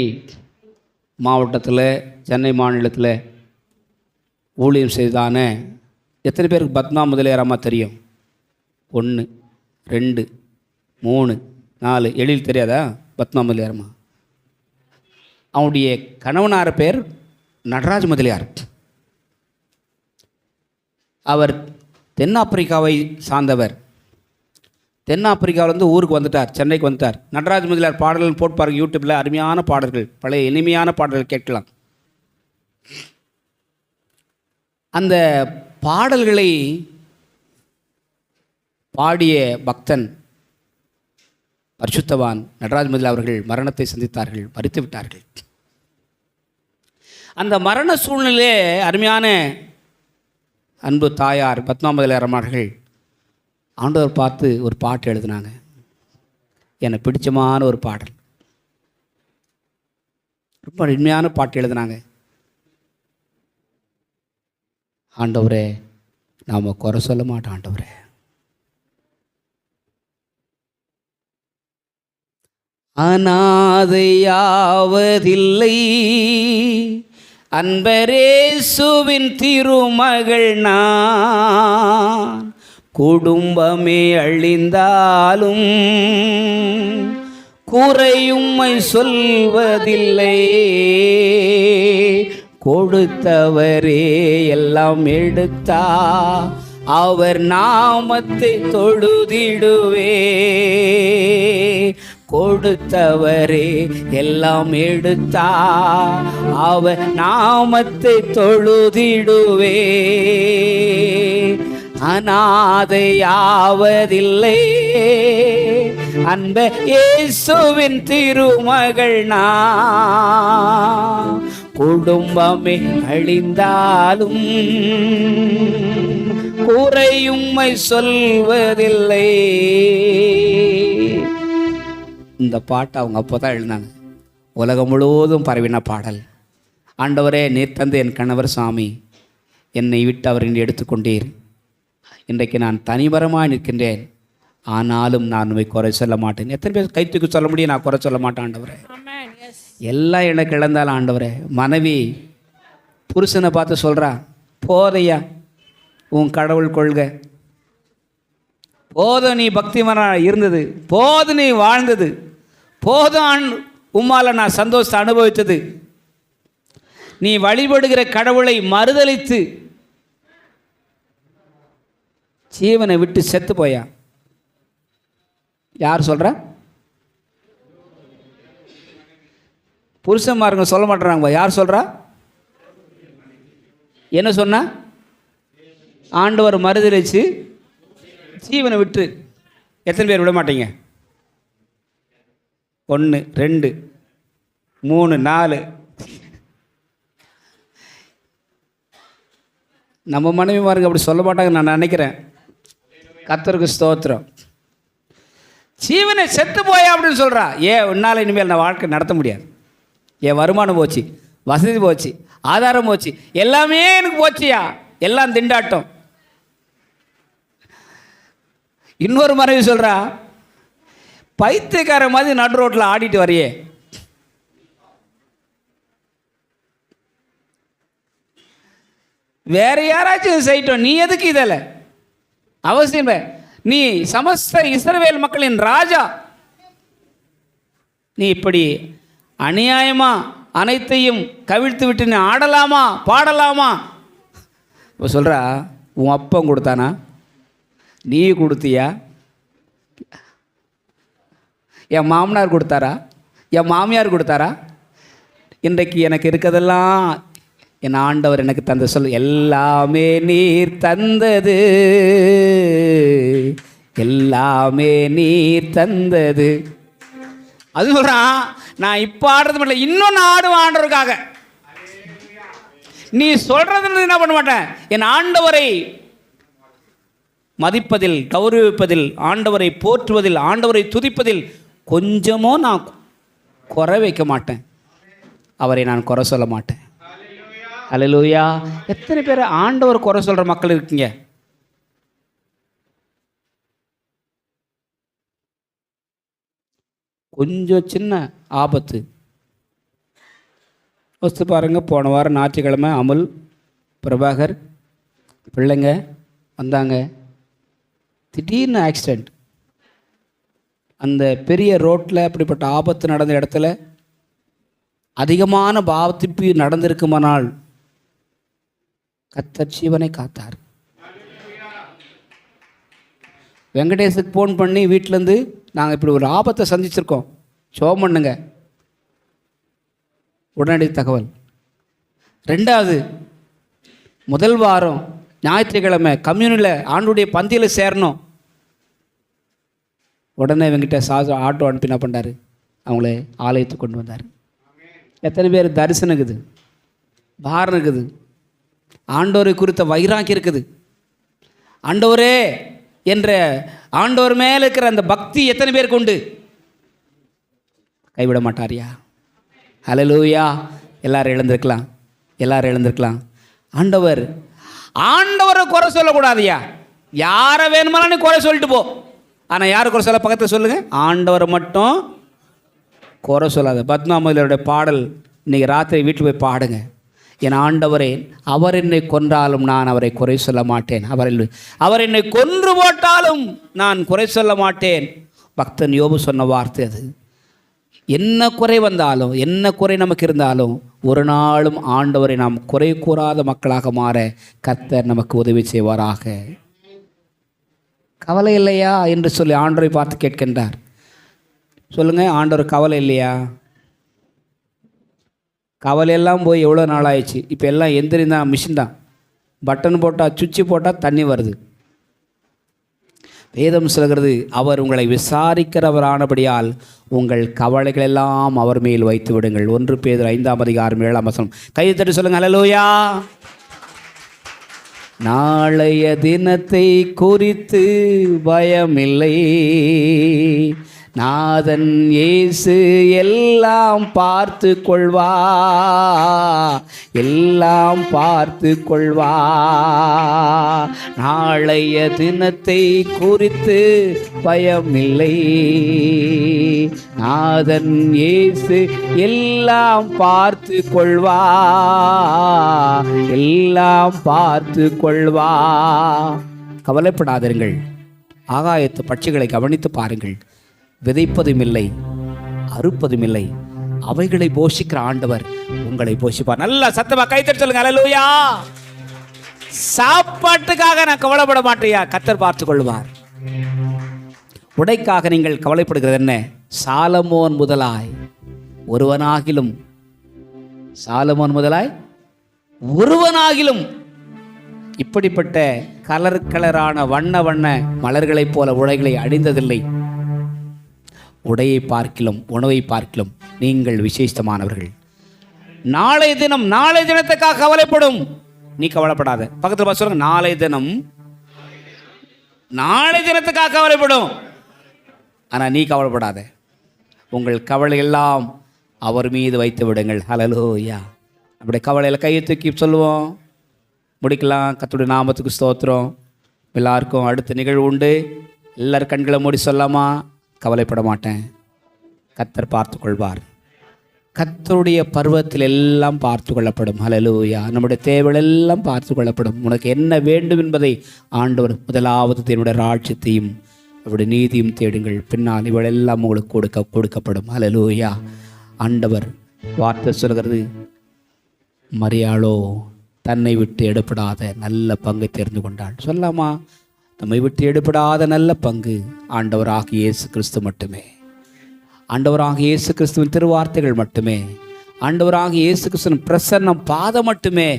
மாவட்டத்தில், சென்னை மாநிலத்தில் ஊழியம் செய்தான எத்தனை பேருக்கு பத்மா முதலியார் அம்மா தெரியும்? 1 2 3 4 எழில் தெரியாதா? பத்மா முதலியார் அம்மா. அவனுடைய கணவனார் பேர் நடராஜ் முதலியார். அவர் தென்னாப்பிரிக்காவை சார்ந்தவர். தென்னாப்பிரிக்காவிலேருந்து ஊருக்கு வந்துட்டார், சென்னைக்கு வந்துட்டார். நடராஜ் முதலியார் பாடல்கள் போட்டு பாருங்கள் யூடியூப்பில், அருமையான பாடல்கள், பழைய இனிமையான பாடல்கள் கேட்கலாம். அந்த பாடல்களை பாடிய பக்தன் பரிசுத்தவான் நடராஜ் முதலியார் அவர்கள் மரணத்தை சந்தித்தார்கள், மரித்து விட்டார்கள். அந்த மரண சூழ்நிலையே அருமையான அன்பு தாயார் பத்மா முதலியார் அவர்கள் ஆண்டவர் பார்த்து ஒரு பாட்டு எழுதினாங்க. எனக்கு பிடிச்சமான ஒரு பாடல், ரொம்ப அருமையான பாட்டு எழுதினாங்க. ஆண்டவரே நாம் குறை சொல்ல மாட்டோம். ஆண்டவரே அநாதையாவதில்லை அன்பரேசுவின் திருமகள் நான். குடும்பமே அழிந்தாலும் குறையும்மை சொல்வதில்லை. கொடுத்தவரே எல்லாம் எடுத்தா அவர் நாமத்தை தொழுதிடுவே. கொடுத்தவரே எல்லாம் எடுத்தா அவர் நாமத்தை தொழுதிடுவே. அநாதையாவதில்லை அன்ப இயேசுவின் திருமகள் நான். குடும்பமே அழிந்தாலும் குறையும்மை சொல்வதில்லை. இந்த பாட்டை அவங்க அப்போ தான் எழுதினாங்க. உலகம் முழுவதும் பரவின பாடல். ஆண்டவரே, நீர் தந்து என் கணவர் சாமி, என்னை விட்டு அவர் என்னை எடுத்துக்கொண்டீர். இன்றைக்கு நான் தனிமரமாக நிற்கின்றேன், ஆனாலும் நான் உண்மை குறை சொல்ல மாட்டேன். எத்தனை பேர் கைத்துக்கு சொல்ல முடியும் நான் குறை சொல்ல மாட்டேன் ஆண்டவரே? எல்லாம் எனக்கு இழந்தாலும் ஆண்டவரே. மனைவி புருஷனை பார்த்து சொல்கிறா, போதையா உன் கடவுள் கொள்கை, போதும் நீ பக்திமனாக இருந்தது, போதும் நீ வாழ்ந்தது, போதும் உம்மால நான் சந்தோஷத்தை அனுபவித்தது. நீ வழிபடுகிற கடவுளை மறுதலித்து ஜீவனை விட்டு செத்து போயா. யார் சொல்கிறா? புருஷன்மாருங்க சொல்ல மாட்டேறாங்க. யார் சொல்கிறா? என்ன சொன்னா? ஆண்டவர் மறுதலிச்சு ஜீவனை விட்டு. எத்தனை பேர் விட மாட்டீங்க? 1 2 3 4. நம்ம மனைவிமாருங்க அப்படி சொல்ல மாட்டாங்க நான் நினைக்கிறேன். கர்த்தருக்கு ஸ்தோத்திரம். ஜீவனை செத்து போயா அப்படின்னு சொல்கிறா. உன்னால் இனிமேல் நான் வாழ்க்கை நடத்த முடியாது. என் வருமானம் போச்சு, வசதி போச்சு, ஆதாரம் போச்சு, எல்லாமே எனக்கு போச்சியா, எல்லாம் திண்டாட்டம். இன்னொரு மனைவி சொல்கிறா, பைத்தியக்கார மாதிரி நடு ரோட்டில் ஆடிட்டு வரையே. வேற யாராச்சும் செய்யட்டும், நீ எதுக்கு இதில் அவசியம்? நீ சமஸ்த இஸ்ரவேல் மக்களின் ராஜா, நீ இப்படி அநியாயமா அனைத்தையும் கவிழ்த்து விட்டு நீ ஆடலாமா பாடலாமா? இப்போ சொல்கிறா, உன் அப்பன் கொடுத்தானா? நீ கொடுத்தியா? என் மாமனார் கொடுத்தாரா? என் மாமியார் கொடுத்தாரா? இன்றைக்கு எனக்கு இருக்கிறதெல்லாம் என் ஆண்டவர் எனக்கு தந்த சொல். எல்லாமே நீர் தந்தது, எல்லாமே நீர் தந்தது. அது சொல்கிறான், நான் இப்போ ஆடுறது மட்டும் இன்னும் நான் ஆடுவேன் ஆண்டவருக்காக. நீ சொல்கிறது என்ன பண்ண மாட்டேன். என் ஆண்டவரை மதிப்பதில், கௌரவிப்பதில், ஆண்டவரை போற்றுவதில், ஆண்டவரை துதிப்பதில் கொஞ்சமோ நான் குறை வைக்க மாட்டேன். அவரை நான் குறை சொல்ல மாட்டேன். அல்லேலூயா. எத்தனை பேர் ஆண்டவர் குறை சொல்கிற மக்கள் இருக்கீங்க? கொஞ்சம் சின்ன ஆபத்து வச்சு பாருங்க. போன வாரம் ஞாயிற்றுக்கிழமை அமுல், பிரபாகர் பிள்ளைங்க வந்தாங்க. திடீர்னு ஆக்சிடெண்ட். அந்த பெரிய ரோட்டில் அப்படிப்பட்ட ஆபத்து நடந்த இடத்துல அதிகமான பாதிப்பு நடந்திருக்குமானால் கர்த்தர் ஜீவனை காத்தார். வெங்கடேஷுக்கு ஃபோன் பண்ணி வீட்டிலேருந்து, நாங்கள் இப்படி ஒரு ஆபத்தை சந்திச்சிருக்கோம், ஜெபம் பண்ணுங்க, உடனடி தகவல். 2வது, முதல் வாரம் ஞாயிற்றுக்கிழமை கம்யூனில் ஆண்டுடைய பந்தியில் சேரணும். உடனே வெங்கிட்ட ஆட்டோ அனுப்பி என்ன பண்ணார், அவங்கள ஆலயத்துக்கு கொண்டு வந்தார். எத்தனை பேர் தரிசனம் இருக்குது, பாரம் இருக்குது, ஆண்டவரை குறித்த வைராக்கி இருக்குது. ஆண்டவரே என்ற ஆண்டவர் மேலே இருக்கிற அந்த பக்தி எத்தனை பேருக்கு உண்டு? கைவிட மாட்டாரியா? ஹல்லேலூயா. எல்லாரும் எழுந்திருக்கலாம், எல்லாரும் எழுந்திருக்கலாம். ஆண்டவர் ஆண்டவரை குறை சொல்லக்கூடாதுயா. யாரை வேணுமானா நீ குறை சொல்லிட்டு போ, ஆனால் யாரை குறை சொல்ல பக்கத்தில் சொல்லுங்கள், ஆண்டவரை மட்டும் குறை சொல்லாத. பத்மாமதியோட பாடல் இன்றைக்கி ராத்திரி வீட்டில் போய் பாடுங்க. என் ஆண்டவரே, அவர் என்னை கொன்றாலும் நான் அவரை குறை சொல்ல மாட்டேன், அவர் என்னை கொன்று போட்டாலும் நான் குறை சொல்ல மாட்டேன். பக்தன் யோபு சொன்ன வார்த்தை அது. என்ன குறை வந்தாலும், என்ன குறை நமக்கு இருந்தாலும், ஒரு நாளும் ஆண்டவரை நாம் குறை கூறாத மக்களாக மாற கர்த்தர் நமக்கு உதவி செய்வாராக. கவலை இல்லையா என்று சொல்லி ஆண்டவரை பார்த்து கேட்கின்றார். சொல்லுங்கள், ஆண்டவர் கவலை இல்லையா? கவலையெல்லாம் போய் எவ்வளோ நாள் ஆயிடுச்சு. இப்போ எல்லாம் எந்திரம் தான், மிஷின் தான். பட்டன் போட்டால், சுவிட்சு போட்டால் தண்ணி வருது. வேதம் சொல்கிறது, அவர் உங்களை விசாரிக்கிறவரானபடியால் உங்கள் கவலைகள் எல்லாம் அவர் மேல் வைத்து விடுங்கள். 1 பேதுரு 5:7 கையை தட்டி சொல்லுங்கள், அல்லேலூயா. நாளைய தினத்தை குறித்து பயமில்லை, நாதன் இயேசு எல்லாம் பார்த்து கொள்வா, எல்லாம் பார்த்து கொள்வா. நாளைய தினத்தை குறித்து பயமில்லை, நாதன் இயேசு எல்லாம் பார்த்து கொள்வா, எல்லாம் பார்த்து கொள்வா. கவலைப்படாதீர்கள். ஆகாயத்து பட்சிகளை கவனித்து பாருங்கள். விதைப்பதும் இல்லை, அறுப்பதும் இல்லை, அவைகளை போஷிக்கிற ஆண்டவர் உங்களை போஷிப்பார். நல்லா சத்தமா கைத்தட்டி சொல்லுங்க, அல்லேலூயா. சாப்பாட்டுக்காக நான் கவலைப்பட மாட்டேயா, கர்த்தர் பார்த்துக் கொள்வார். உடைக்காக நீங்கள் கவலைப்படுகிறது என்ன? சாலமோன் முதலாய் ஒருவனாகிலும், சாலமோன் முதலாய் ஒருவனாகிலும் இப்படிப்பட்ட கலர் கலரான வண்ண வண்ண மலர்களைப் போல உடைகளை அணிந்ததில்லை. உடையை பார்க்கிலும் உணவை பார்க்கிலும் நீங்கள் விசேஷமானவர்கள். நாளை தினம், நாளை தினத்துக்காக கவலைப்படும். நீ கவலைப்படாத. பக்கத்தில் பார்த்து சொல்லுங்க, நாளை தினம், நாளை தினத்துக்காக கவலைப்படும். ஆனால் நீ கவலைப்படாத. உங்கள் கவலை எல்லாம் அவர் மீது வைத்து விடுங்கள். ஹல்லேலூயா. அப்படி கவலையில் கையை தூக்கி சொல்லுவோம், முடிக்கலாம். கர்த்தருடைய நாமத்துக்கு ஸ்தோத்திரம். எல்லாருக்கும் அடுத்த நிகழ்வு உண்டு. எல்லாரும் கண்களை மூடி சொல்லாமா, கவலைப்பட மாட்டேன், கர்த்தர் பார்த்து கொள்வார். கர்த்தருடைய பருவத்தில் எல்லாம் பார்த்து கொள்ளப்படும். ஹல்லேலூயா. நம்முடைய தேவைகள் எல்லாம் பார்த்து கொள்ளப்படும். உனக்கு என்ன வேண்டும் என்பதை ஆண்டவர் முதலாவது என்னுடைய ராஜ்யத்தையும் அவருடைய நீதியும் தேடுங்கள், பின்னால் இவளெல்லாம் உங்களுக்கு கொடுக்கப்படும். ஹல்லேலூயா. ஆண்டவர் வார்த்தை சொல்கிறது, மரியாளோ தன்னை விட்டு எடுப்படாத நல்ல பங்கை தெரிந்து கொண்டாள். சொல்லாமா, நம்மை விட்டு எடுப்படாத நல்ல பங்கு ஆண்டவராகிய இயேசு கிறிஸ்து மட்டுமே. ஆண்டவராகிய இயேசு கிறிஸ்துவின் திருவார்த்தைகள் மட்டுமே, ஆண்டவராகிய இயேசு கிறிஸ்துவின் பிரசன்னம் பாதம் மட்டுமே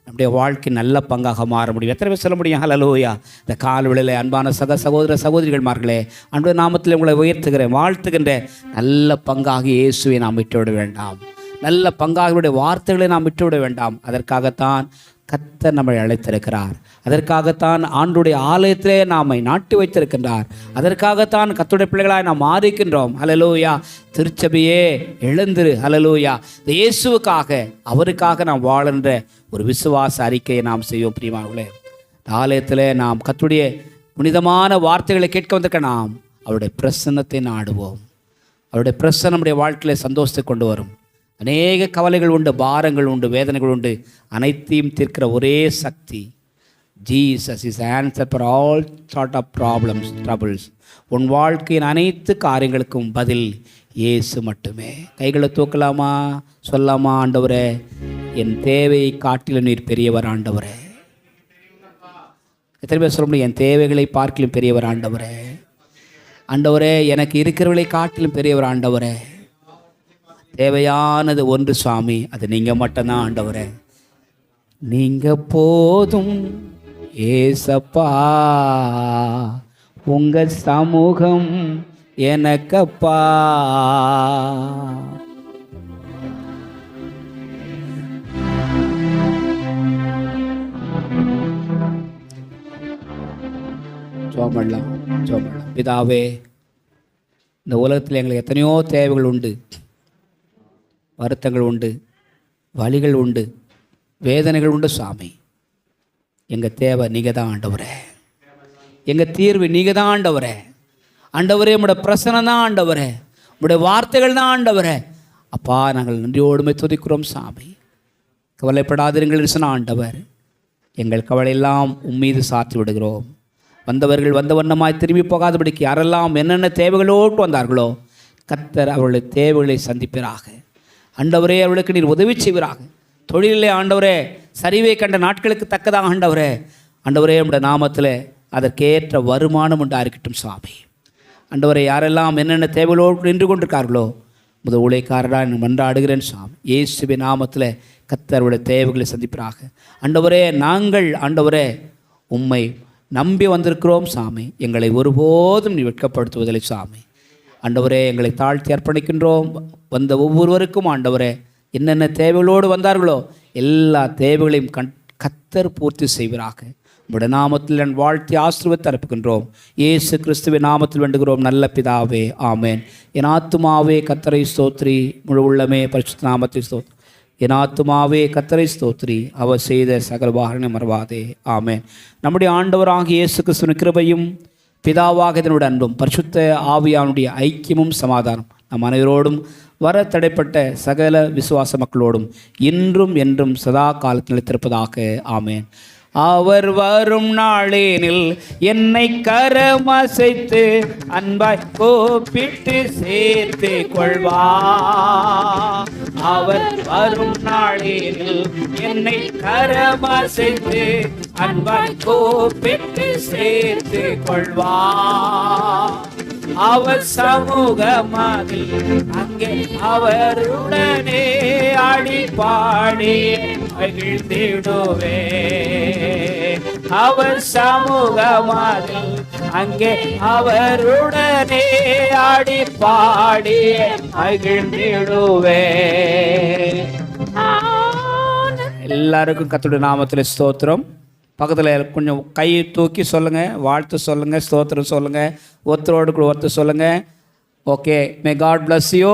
நம்முடைய வாழ்க்கை நல்ல பங்காக மாற முடியும். எத்தனை பேர் சொல்ல முடியும்? ஹல்லேலூயா. இந்த கால்வெளியில் அன்பான சகோதர சகோதரிகள்மார்களே, ஆண்டவர் நாமத்தில் உங்களை உயர்த்துகிறேன், வாழ்த்துகின்ற நல்ல பங்காக இயேசுவை நாம் விட்டுவிட வேண்டாம். நல்ல பங்காக வார்த்தைகளை நாம் விட்டுவிட வேண்டாம். அதற்காகத்தான் கர்த்தர் நம்மை அழைத்திருக்கிறார். அதற்காகத்தான் ஆண்டுடைய ஆலயத்திலே நாமை நாட்டி வைத்திருக்கின்றார். அதற்காகத்தான் கர்த்தருடைய பிள்ளைகளாய் நாம் மாறிக்கின்றோம். ஹல்லேலூயா. திருச்சபையே எழுந்திரு. ஹல்லேலூயா. இயேசுவுக்காக, அவருக்காக நாம் வாழுகின்ற ஒரு விசுவாச அறிக்கையை நாம் செய்வோம். பிரியமானவர்களே, ஆலயத்தில் நாம் கர்த்தருடைய புனிதமான வார்த்தைகளை கேட்க வந்திருக்க நாம் அவருடைய பிரசன்னத்தை நாடுவோம். அவருடைய பிரசன்னம் நம்முடைய வாழ்க்கையில் சந்தோஷத்தை கொண்டு வரும். அநேக கவலைகள் உண்டு, பாரங்கள் உண்டு, வேதனைகள் உண்டு. அனைத்தையும் தீர்க்கிற ஒரே சக்தி Jesus is answer for all sort of problems, troubles. உன் வாழ்க்கையின் அனைத்து காரியங்களுக்கும் பதில் இயேசு மட்டுமே. கைகளை தூக்கலாமா, சொல்லாமா, ஆண்டவரே என் தேவையை காட்டிலும் நீர் பெரியவர் ஆண்டவரே. எத்தனை பேர் சொல்ல முடியும்? என் தேவைகளை பார்க்கிலும் பெரியவர் ஆண்டவரே. ஆண்டவரே எனக்கு இருக்கிறவர்களை காட்டிலும் பெரியவர் ஆண்டவரே. தேவையானது ஒன்று சுவாமி, அது நீங்கள் மட்டும்தான் ஆண்டவரே. நீங்கள் போதும் ஏசப்பா, உங்கள் சமூகம் எனக்கப்பா. ஜெபம் பண்ணலாம். பிதாவே, இந்த உலகத்தில் எங்களுக்கு எத்தனையோ தேவைகள் உண்டு, வருத்தங்கள் உண்டு, வலிகள் உண்டு, வேதனைகள் உண்டு சுவாமி. எங்கள் தேவை நீங்கள் தான் ஆண்டவரே, எங்கள் தீர்வு நீங்கள் தான் ஆண்டவரே. ஆண்டவரே உம்முடைய பிரசனம் தான் ஆண்டவரே, உம்முடைய வார்த்தைகள் தான் ஆண்டவரே. அப்பா நாங்கள் நன்றியோடுமே துதிக்கிறோம் சாமி. கவலைப்படாதிருங்கள் சொன்ன ஆண்டவர், எங்கள் கவலையெல்லாம் உம்மீது சாற்றி விடுகிறோம். வந்தவர்கள் வந்த வண்ணமாய் திரும்பி போகாதபடிக்கு யாரெல்லாம் என்னென்ன தேவைகளோடு வந்தார்களோ கர்த்தர் அவர்களுடைய தேவைகளை சந்திப்பீராக. ஆண்டவரே அவர்களுக்கு நீர் உதவி செய்வீராக. தொழிலே ஆண்டவரே சரிவை கண்ட நாட்களுக்கு தக்கதாக ஆண்டவரே, ஆண்டவரே உம்முடைய நாமத்தில் அதற்கேற்ற வருமானம் உண்டாயிருக்கட்டும் சாமி. ஆண்டவரே யாரெல்லாம் என்னென்ன தேவைகளோடு நின்று கொண்டிருக்கார்களோ முதல் ஊழியக்காரராக நான் மன்றாடுகிறேன் சாமி. இயேசுவின் நாமத்தில் கர்த்தருடைய தேவைகளை சந்திப்பீராக. ஆண்டவரே நாங்கள் ஆண்டவரே உம்மை நம்பி வந்திருக்கிறோம் சாமி. எங்களை ஒருபோதும் நீ வெட்கப்படுத்துவதில்லை சாமி. ஆண்டவரே எங்களை தாழ்த்தி அர்ப்பணிக்கின்றோம். வந்த ஒவ்வொருவருக்கும் ஆண்டவரே என்னென்ன தேவைகளோடு வந்தார்களோ எல்லா தேவைகளையும் கர்த்தர் பூர்த்தி செய்வீராக. உம்முடைய நாமத்தில் நான் வாழ்த்தி ஆசீர்வதித்து அனுப்புகின்றோம். இயேசு கிறிஸ்துவின் நாமத்தில் வேண்டுகிறோம் நல்ல பிதாவே, ஆமேன். என் ஆத்துமாவே கர்த்தரை ஸ்தோத்திரி, முழு உள்ளமே பரிசுத்த நாமத்தில் ஸ்தோத்திரி. என் ஆத்துமாவே கர்த்தரை ஸ்தோத்திரி, அவர் செய்த சகல உபகாரங்களை மறவாதே, ஆமேன். நம்முடைய ஆண்டவராகிய இயேசு கிறிஸ்துவின் கிருபையும் பிதாவாக இதனுடைய அன்பும் பரிசுத்த ஆவியானுடைய ஐக்கியமும் சமாதானம் நம் அனைவரோடும் வர தடைப்பட்ட சகல விசுவாச மக்களோடும் இன்றும் என்றும் சதா காலத்தில் நிலைத்திருப்பதாக, ஆமேன். அவர் வரும் நாளேனில் என்னை கரமசைத்து அன்பாய் கூப்பிட்டு சேர்த்து கொள்வார். அவர் வரும் நாளேனில் என்னை கரமசைத்து அன்பாய் கூப்பிட்டு சேர்த்து கொள்வார். அவர் சமூகமாகில் அங்கே அவருடனே ஆடி பாடி மகிழ்ந்திடுவே. அவர் சமூகமாகில் அங்கே அவருடனே ஆடி பாடி மகிழ்ந்திடுவே. எல்லாருக்கும் கர்த்தருடைய நாமத்தில் ஸ்தோத்திரம். பக்கத்தில் கொஞ்சம் கை தூக்கி சொல்லுங்கள், வாழ்த்து சொல்லுங்கள், ஸ்தோத்திரம் சொல்லுங்கள், ஒருத்தரோடு கூட ஒருத்தர் சொல்லுங்கள். Okay, may God bless you.